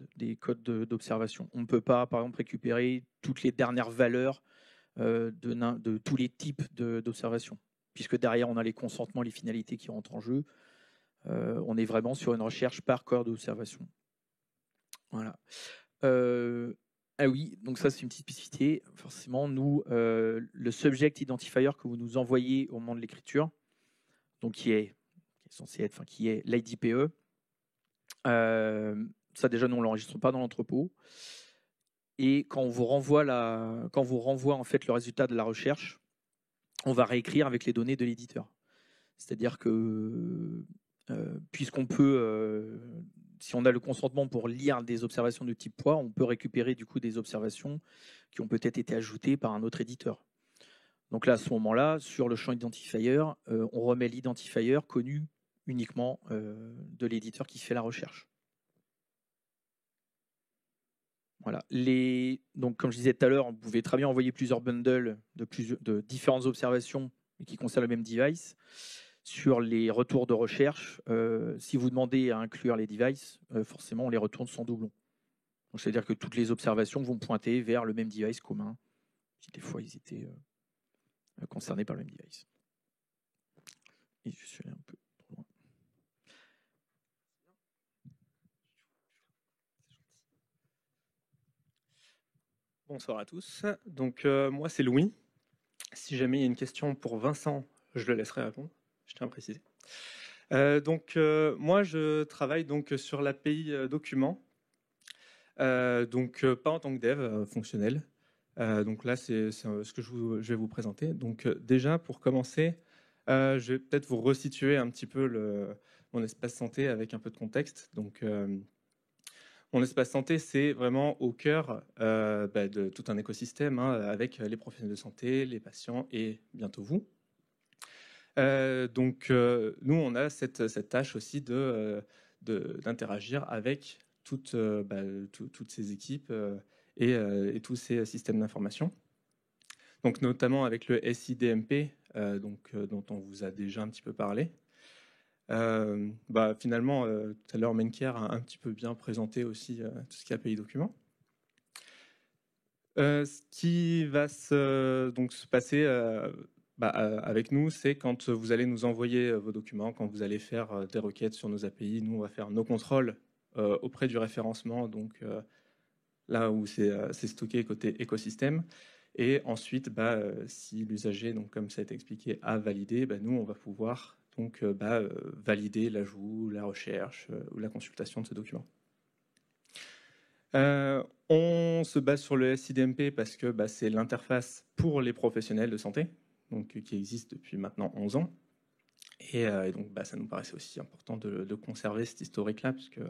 d'observation. On ne peut pas, par exemple, récupérer toutes les dernières valeurs de tous les types d'observation, puisque derrière, on a les consentements, les finalités qui rentrent en jeu. On est vraiment sur une recherche par corps d'observation. Voilà. Ah oui, donc ça c'est une petite spécificité. Forcément, nous, le subject identifier que vous nous envoyez au moment de l'écriture, donc qui est l'IDPE, ça déjà nous on l'enregistre pas dans l'entrepôt. Et quand on vous renvoie en fait le résultat de la recherche, on va réécrire avec les données de l'éditeur. C'est-à-dire que puisqu'on peut si on a le consentement pour lire des observations de type poids, on peut récupérer du coup des observations qui ont peut-être été ajoutées par un autre éditeur. Donc là, à ce moment-là, sur le champ identifier, on remet l'identifier connu uniquement de l'éditeur qui fait la recherche. Voilà. Donc, comme je disais tout à l'heure, vous pouvez très bien envoyer plusieurs bundles de différentes observations qui concernent le même device. Sur les retours de recherche, si vous demandez à inclure les devices, forcément, on les retourne sans doublon. C'est-à-dire que toutes les observations vont pointer vers le même device commun, si des fois ils étaient concernés par le même device. Et je suis allé un peu trop loin.
Bonsoir à tous. Donc, moi, c'est Louis. Si jamais il y a une question pour Vincent, je le laisserai répondre. Je tiens à préciser. Moi, je travaille donc sur l'API document, donc pas en tant que dev fonctionnel. Donc là, c'est ce que je vais vous présenter. Donc déjà, pour commencer, je vais peut-être vous resituer un petit peu mon espace santé avec un peu de contexte. Donc, mon espace santé, c'est vraiment au cœur de tout un écosystème avec les professionnels de santé, les patients et bientôt vous. Nous, on a cette tâche aussi d'interagir avec toutes ces équipes et tous ces systèmes d'information. Donc, notamment avec le SIDMP, dont on vous a déjà un petit peu parlé. Finalement, tout à l'heure, Menker a un petit peu bien présenté aussi tout ce qui est API document. Ce qui va se passer avec nous, c'est quand vous allez nous envoyer vos documents, quand vous allez faire des requêtes sur nos API, nous, on va faire nos contrôles auprès du référencement, donc là où c'est stocké côté écosystème. Et ensuite, si l'usager, donc comme ça a été expliqué, a validé, nous, on va pouvoir valider l'ajout, la recherche ou la consultation de ce document. On se base sur le SIDMP parce que c'est l'interface pour les professionnels de santé, donc, qui existe depuis maintenant 11 ans. Et donc, ça nous paraissait aussi important de conserver cet historique-là, puisque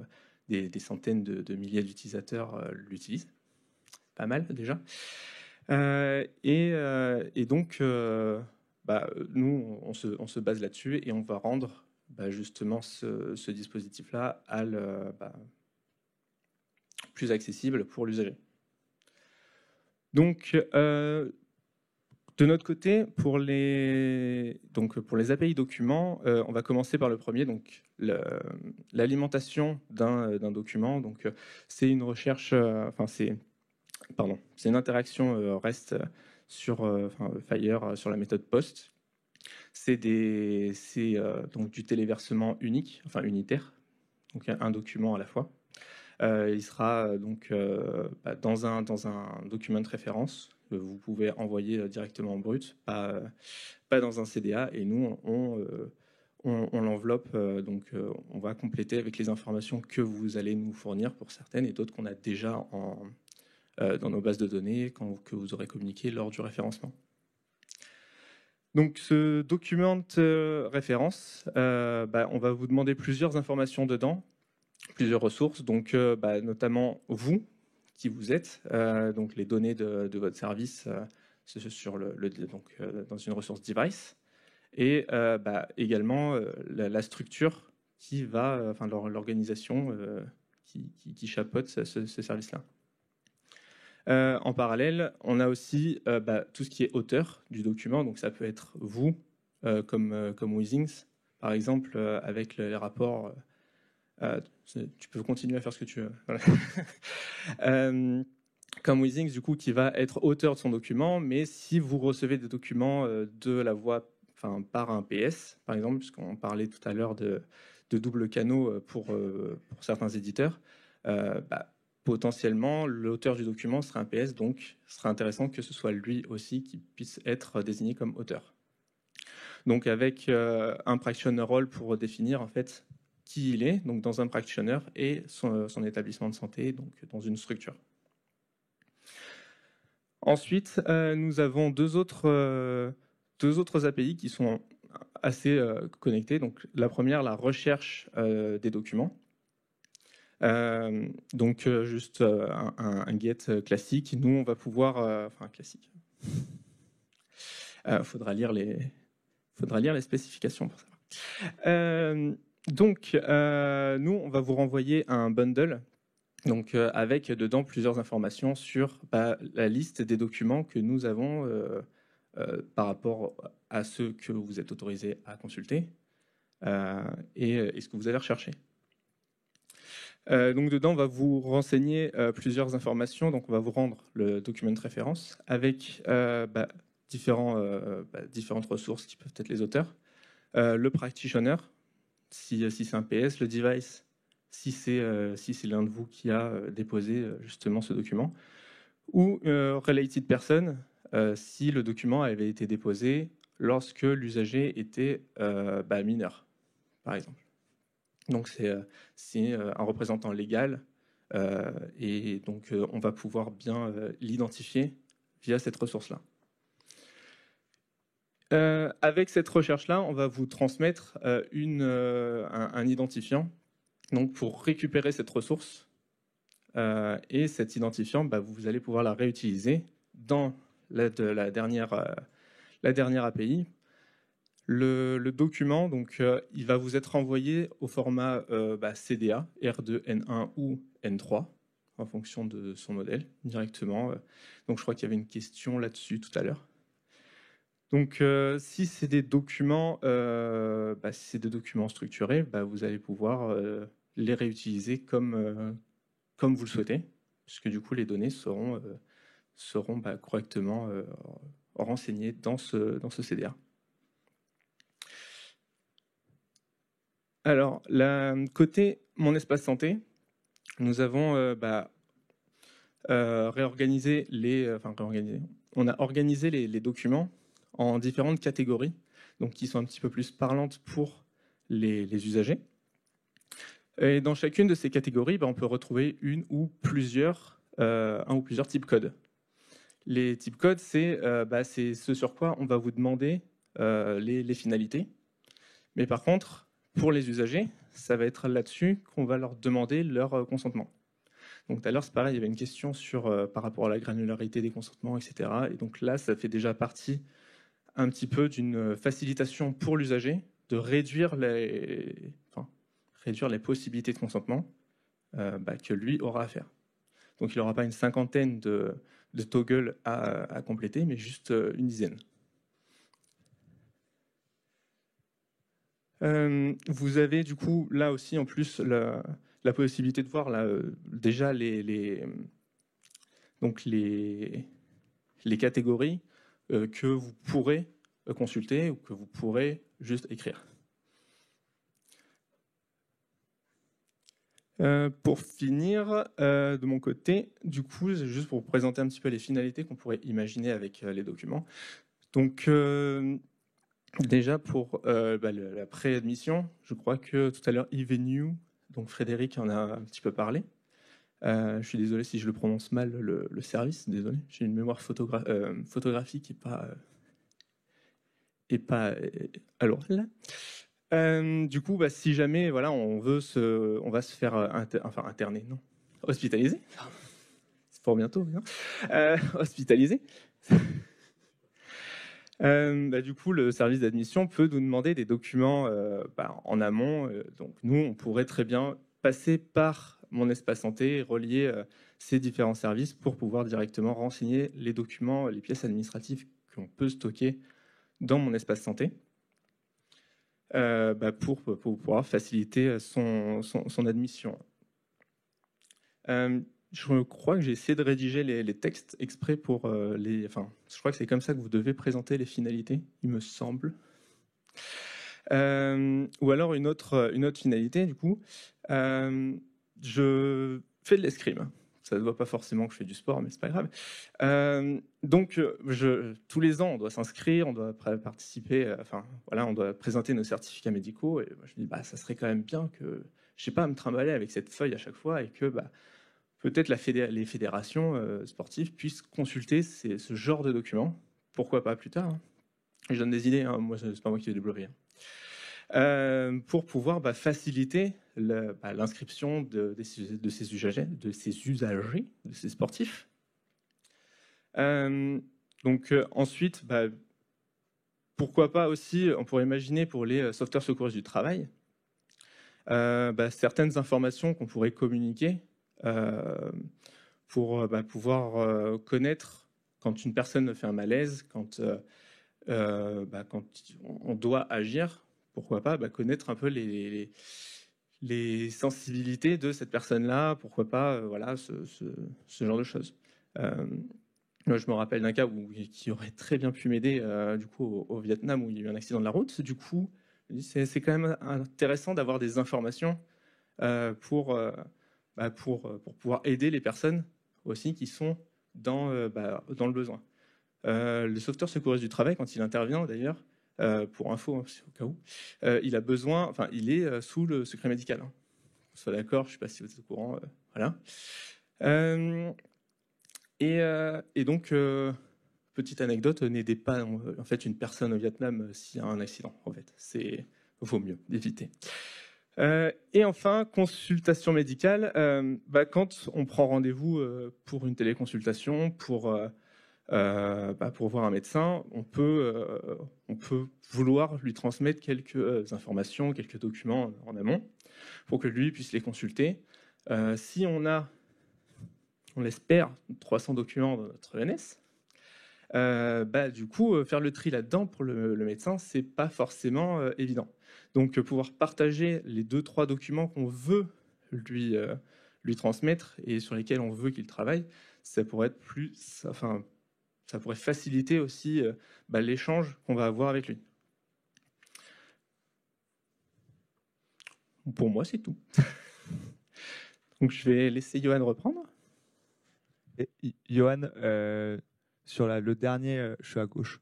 des centaines de milliers d'utilisateurs l'utilisent. Pas mal, déjà. Et donc, nous, on se base là-dessus et on va rendre justement ce dispositif-là plus accessible pour l'usager. Donc, de notre côté, pour les API documents, on va commencer par le premier, donc l'alimentation d'un document. Donc, c'est une recherche, c'est une interaction REST sur Fire sur la méthode POST. C'est donc du téléversement unique, unitaire, donc un document à la fois. Il sera donc dans un document de référence. Vous pouvez envoyer directement en brut, pas dans un CDA. Et nous, on l'enveloppe, on va compléter avec les informations que vous allez nous fournir pour certaines et d'autres qu'on a déjà dans nos bases de données que vous aurez communiqué lors du référencement. Donc, ce document de référence, on va vous demander plusieurs informations dedans, plusieurs ressources, donc notamment vous, qui vous êtes, donc les données de votre service sur dans une ressource device, et également la structure qui va, l'organisation qui chapeaute ce service-là. En parallèle, on a aussi tout ce qui est auteur du document, donc ça peut être vous, comme Withings, par exemple, avec les rapports. Tu peux continuer à faire ce que tu veux. Voilà. Comme Withings, du coup, qui va être auteur de son document, mais si vous recevez des documents de la voie, par un PS, par exemple, puisqu'on parlait tout à l'heure de double canaux pour certains éditeurs, potentiellement, l'auteur du document sera un PS, donc ce sera intéressant que ce soit lui aussi qui puisse être désigné comme auteur. Donc, avec un practitioner role pour définir en fait qui il est, donc dans un practitioner, et son établissement de santé, donc dans une structure. Ensuite, nous avons deux autres API qui sont assez connectées. Donc, la première, la recherche des documents. Juste un get classique. Nous, on va pouvoir... classique. Faudra lire les spécifications pour ça. Nous, on va vous renvoyer un bundle, donc avec dedans plusieurs informations sur la liste des documents que nous avons par rapport à ceux que vous êtes autorisés à consulter et ce que vous allez rechercher. Donc dedans, on va vous renseigner plusieurs informations. Donc on va vous rendre le document de référence avec différentes ressources qui peuvent être les auteurs, le practitioner, si c'est un PS, le device, si c'est l'un de vous qui a déposé justement ce document, ou related person, si le document avait été déposé lorsque l'usager était mineur, par exemple. Donc c'est un représentant légal et donc on va pouvoir bien l'identifier via cette ressource-là. Avec cette recherche-là, on va vous transmettre un identifiant donc pour récupérer cette ressource et cet identifiant, vous allez pouvoir la réutiliser dans la dernière API. Le document, donc, il va vous être envoyé au format CDA, R2, N1 ou N3, en fonction de son modèle, directement. Donc, je crois qu'il y avait une question là-dessus tout à l'heure. Donc, si c'est des documents, structurés, vous allez pouvoir les réutiliser comme vous le souhaitez, puisque du coup, les données seront correctement renseignées dans ce CDR. Alors, côté mon espace santé, nous avons on a organisé les documents en différentes catégories, donc qui sont un petit peu plus parlantes pour les usagers. Et dans chacune de ces catégories, on peut retrouver un ou plusieurs types codes. Les types codes, c'est ce sur quoi on va vous demander les finalités. Mais par contre, pour les usagers, ça va être là-dessus qu'on va leur demander leur consentement. Donc tout à l'heure, c'est pareil, il y avait une question par rapport à la granularité des consentements, etc. Et donc là, ça fait déjà partie un petit peu d'une facilitation pour l'usager de réduire les possibilités de consentement que lui aura à faire. Donc il n'aura pas une cinquantaine de toggles à compléter, mais juste une dizaine. Vous avez du coup là aussi en plus la possibilité de voir déjà les catégories que vous pourrez consulter ou que vous pourrez juste écrire. Pour finir, de mon côté, du coup, juste pour vous présenter un petit peu les finalités qu'on pourrait imaginer avec les documents. Donc, déjà pour la préadmission, je crois que tout à l'heure, Yves, donc Frédéric en a un petit peu parlé. Je suis désolé si je le prononce mal, le service, désolé. J'ai une mémoire photographique et pas alors là. Du coup, si jamais on va se faire interner, non, hospitaliser. C'est pour bientôt, hein. Hospitaliser. Du coup, le service d'admission peut nous demander des documents en amont. Donc, nous, on pourrait très bien passer par mon espace santé et relier ces différents services pour pouvoir directement renseigner les documents, les pièces administratives qu'on peut stocker dans mon espace santé. Pour pouvoir faciliter son admission. Je crois que j'ai essayé de rédiger les textes exprès pour je crois que c'est comme ça que vous devez présenter les finalités, il me semble. Ou alors une autre finalité, du coup, je fais de l'escrime. Ça ne se voit pas forcément que je fais du sport, mais c'est pas grave. Donc, tous les ans, on doit s'inscrire, on doit participer, on doit présenter nos certificats médicaux. Et moi, je me dis, ça serait quand même bien que je n'ai pas à me trimballer avec cette feuille à chaque fois et que peut-être les fédérations sportives puissent consulter ce genre de documents. Pourquoi pas plus tard, hein. Je donne des idées, hein. Moi, c'est pas moi qui vais développer. Pour pouvoir faciliter l'inscription de ces usagers, de ces sportifs. Ensuite, pourquoi pas aussi, on pourrait imaginer pour les sauveteurs secouristes du travail, certaines informations qu'on pourrait communiquer pour pouvoir connaître quand une personne fait un malaise, quand on doit agir. Pourquoi pas connaître un peu les sensibilités de cette personne-là, pourquoi pas ce genre de choses. Moi, je me rappelle d'un cas qui aurait très bien pu m'aider du coup au Vietnam où il y a eu un accident de la route. Du coup, c'est quand même intéressant d'avoir des informations pour pouvoir aider les personnes aussi qui sont dans le besoin. Le sauveteur secouriste du travail, quand il intervient d'ailleurs, pour info, hein, au cas où, il est sous le secret médical. Hein. On soit d'accord, je ne sais pas si vous êtes au courant. Voilà. Et donc, petite anecdote, n'aidez pas en fait une personne au Vietnam s'il y a un accident. En fait, vaut mieux d'éviter. Et enfin, consultation médicale. Quand on prend rendez-vous pour une téléconsultation, pour voir un médecin, on peut vouloir lui transmettre quelques informations, quelques documents en amont pour que lui puisse les consulter. Si on l'espère, 300 documents dans notre ENS,
Du coup, faire le tri là-dedans pour le médecin, c'est pas forcément évident. Donc, pouvoir partager les 2-3 documents qu'on veut lui transmettre et sur lesquels on veut qu'il travaille, ça pourrait être ça pourrait faciliter aussi l'échange qu'on va avoir avec lui. Pour moi, c'est tout. Donc, je vais laisser Johan reprendre.
Et, Johan, sur le dernier, je suis à gauche.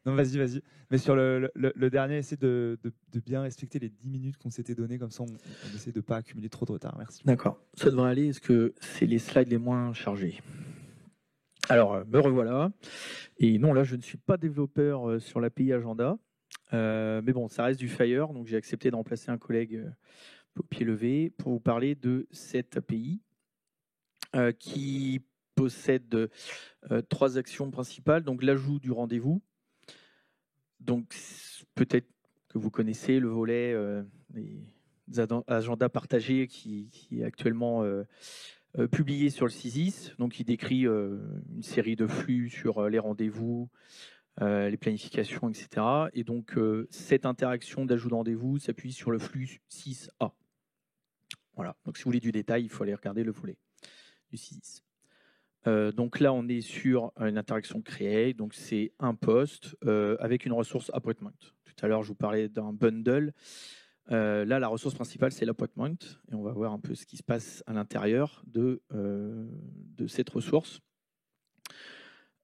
Non, vas-y. Mais sur le dernier, essaie de bien respecter les 10 minutes qu'on s'était données, comme ça on essaie de ne pas accumuler trop de retard. Merci.
D'accord, ça devrait aller. Est-ce que c'est les slides les moins chargés? Alors, me revoilà. Et non, là, je ne suis pas développeur sur l'API Agenda. Mais bon, ça reste du Fire, donc j'ai accepté de remplacer un collègue au pied levé pour vous parler de cette API qui possède 3 actions principales. Donc, l'ajout du rendez-vous. Donc, peut-être que vous connaissez le volet des agendas partagés qui est actuellement publié sur le CISIS. Donc, il décrit une série de flux sur les rendez-vous, les planifications, etc. Et donc, cette interaction d'ajout de rendez-vous s'appuie sur le flux 6A. Voilà. Donc, si vous voulez du détail, il faut aller regarder le volet du CISIS. Donc là, on est sur une interaction créée. Donc, c'est un post avec une ressource appointment. Tout à l'heure, je vous parlais d'un bundle. Là, la ressource principale, c'est l'appointment. Et on va voir un peu ce qui se passe à l'intérieur de cette ressource.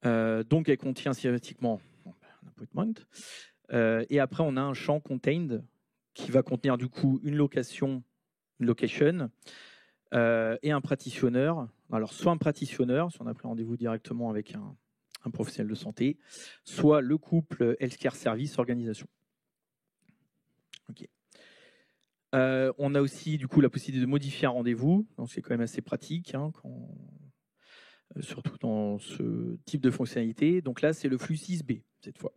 Donc, elle contient systématiquement un appointment. Et après, on a un champ contained qui va contenir du coup une location et un praticionneur. Alors, soit un praticionneur, si on a pris rendez-vous directement avec un professionnel de santé, soit le couple healthcare service organisation. Ok. On a aussi du coup la possibilité de modifier un rendez-vous. C'est quand même assez pratique, surtout dans ce type de fonctionnalité. Donc là, c'est le flux 6B cette fois.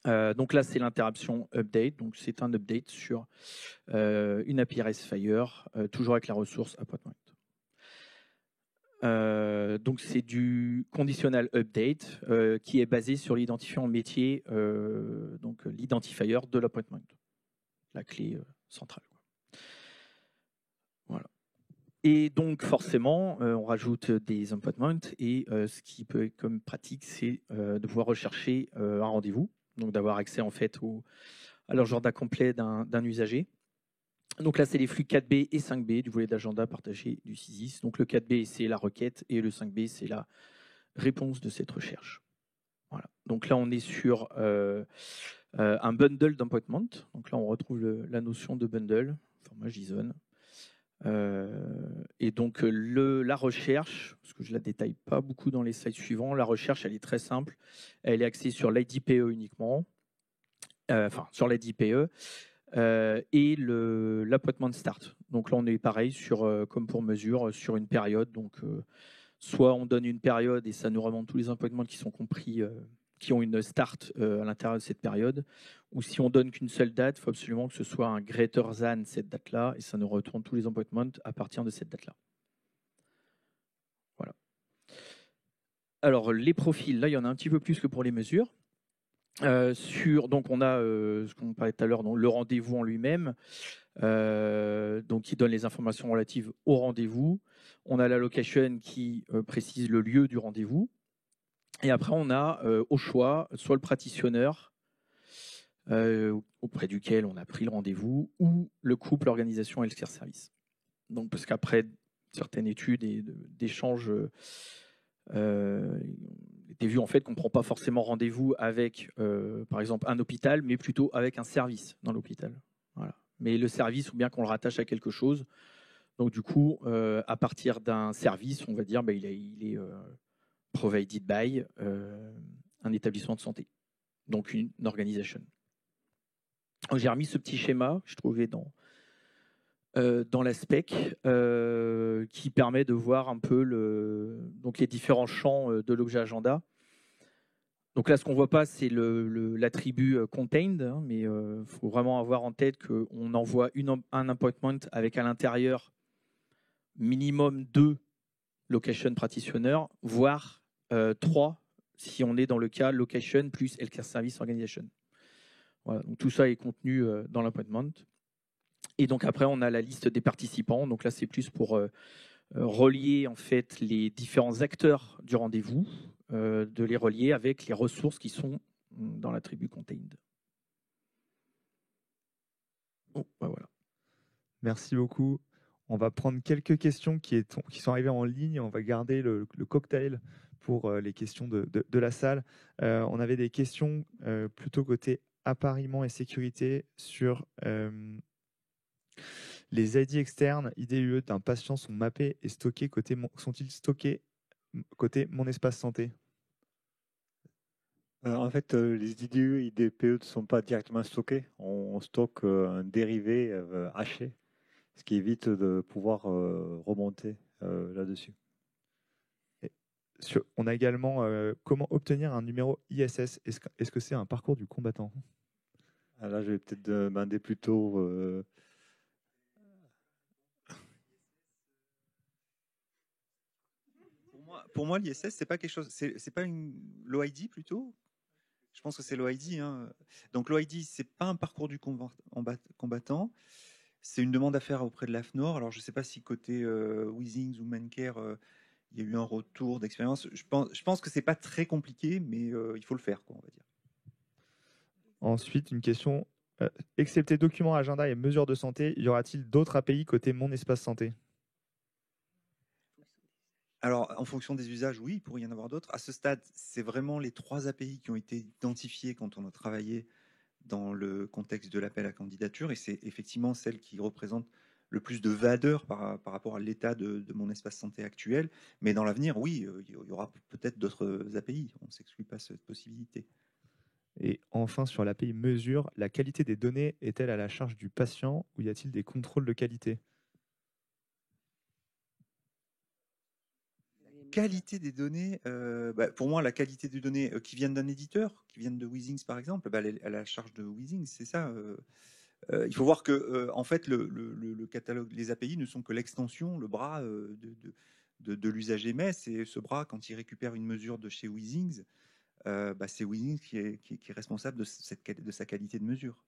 Donc là, c'est l'interruption update. Donc c'est un update sur une API REST Fire, toujours avec la ressource appointment. Donc c'est du conditional update qui est basé sur l'identifiant métier, donc l'identifier de l'appointment, la clé centrale. Voilà. Et donc forcément, on rajoute des appointments et ce qui peut être comme pratique, c'est de pouvoir rechercher un rendez-vous, donc d'avoir accès en fait à l'agenda complet d'un usager. Donc là, c'est les flux 4B et 5B du volet d'agenda partagé du CISIS. Donc le 4B, c'est la requête et le 5B, c'est la réponse de cette recherche. Voilà. Donc là, on est sur un bundle d'appointment. Donc là, on retrouve la notion de bundle, format JSON. Et donc la recherche, parce que je ne la détaille pas beaucoup dans les slides suivants, la recherche, elle est très simple. Elle est axée sur l'IDPE uniquement, sur l'IDPE. Et l'appointment start. Donc là, on est pareil, comme pour mesure, sur une période. Donc, soit on donne une période et ça nous remonte tous les appointments qui sont compris, qui ont une start à l'intérieur de cette période. Ou si on donne qu'une seule date, il faut absolument que ce soit un greater than cette date-là et ça nous retourne tous les appointments à partir de cette date-là. Voilà. Alors, les profils, là, il y en a un petit peu plus que pour les mesures. Donc on a ce qu'on parlait tout à l'heure, le rendez-vous en lui-même, donc qui donne les informations relatives au rendez-vous. On a la location qui précise le lieu du rendez-vous. Et après on a au choix soit le praticionneur auprès duquel on a pris le rendez-vous ou le couple organisation healthcare service. Donc parce qu'après certaines études et d'échanges était vu en fait qu'on ne prend pas forcément rendez-vous avec, par exemple, un hôpital, mais plutôt avec un service dans l'hôpital. Voilà. Mais le service, ou bien qu'on le rattache à quelque chose. Donc du coup, à partir d'un service, on va dire, il est provided by un établissement de santé, donc une organisation. J'ai remis ce petit schéma, je trouvais dans la spec, qui permet de voir un peu donc les différents champs de l'objet agenda. Donc là, ce qu'on ne voit pas, c'est l'attribut contained, mais il faut vraiment avoir en tête qu'on envoie un appointment avec à l'intérieur minimum 2 location practitioners, voire 3 si on est dans le cas location plus healthcare service organization. Voilà, donc tout ça est contenu dans l'appointment. Et donc après, on a la liste des participants. Donc là, c'est plus pour relier en fait les différents acteurs du rendez-vous, de les relier avec les ressources qui sont dans l'attribut contained.
Bon, bah voilà. Merci beaucoup. On va prendre quelques questions qui sont arrivées en ligne. On va garder le cocktail pour les questions de la salle. On avait des questions plutôt côté appariement et sécurité sur les ID externes, IDUE d'un patient sont mappés et stockés sont-ils stockés côté mon espace santé?
En fait, les IDE, IDPE ne sont pas directement stockés. On stocke un dérivé haché, ce qui évite de pouvoir remonter là-dessus.
On a également comment obtenir un numéro ISS. Est-ce que c'est un parcours du combattant?
Là, je vais peut-être demander plutôt...
Pour moi, l'ISS, c'est pas quelque chose, c'est pas l'OID plutôt. Je pense que c'est l'OID. Hein. Donc l'OID, c'est pas un parcours du combattant. C'est une demande à faire auprès de l'AFNOR. Alors je sais pas si côté Withings ou Mancare, il y a eu un retour d'expérience. Je pense que c'est pas très compliqué, mais il faut le faire, quoi, on va dire.
Ensuite, une question. Excepté documents, agenda et mesures de santé, y aura-t-il d'autres API côté mon espace santé?
Alors, en fonction des usages, oui, il pourrait y en avoir d'autres. À ce stade, c'est vraiment les 3 API qui ont été identifiées quand on a travaillé dans le contexte de l'appel à candidature, et c'est effectivement celle qui représente le plus de valeur par rapport à l'état de mon espace santé actuel. Mais dans l'avenir, oui, il y aura peut-être d'autres API. On ne s'exclut pas cette possibilité.
Et enfin, sur l'API mesure, la qualité des données est-elle à la charge du patient ou y a-t-il des contrôles de qualité?
Qualité des données, pour moi, la qualité des données qui viennent d'un éditeur, qui viennent de Withings par exemple, elle est à la charge de Withings, c'est ça. Il faut voir que en fait, le catalogue, les API ne sont que l'extension, le bras de l'usager, mais c'est ce bras quand il récupère une mesure de chez Withings, c'est Withings qui est responsable de sa qualité de mesure.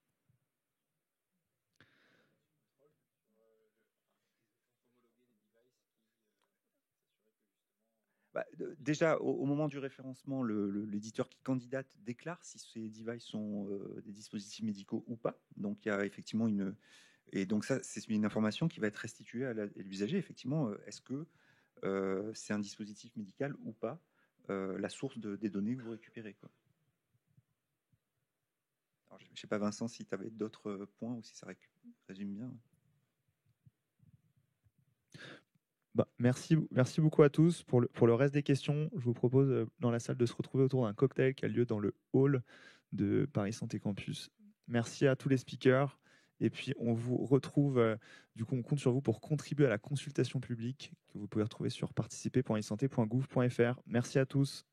Déjà, au moment du référencement, l'éditeur qui candidate déclare si ces devices sont des dispositifs médicaux ou pas. Donc, il y a effectivement et donc ça, c'est une information qui va être restituée à l'usager. Effectivement, est-ce que c'est un dispositif médical ou pas, la source des données que vous récupérez, quoi. Alors, je ne sais pas, Vincent, si tu avais d'autres points ou si ça résume bien.
Merci beaucoup à tous. Pour le reste des questions, je vous propose dans la salle de se retrouver autour d'un cocktail qui a lieu dans le hall de Paris Santé Campus. Merci à tous les speakers. Et puis, on vous retrouve, du coup, on compte sur vous pour contribuer à la consultation publique que vous pouvez retrouver sur participer.isanté.gouv.fr. Merci à tous.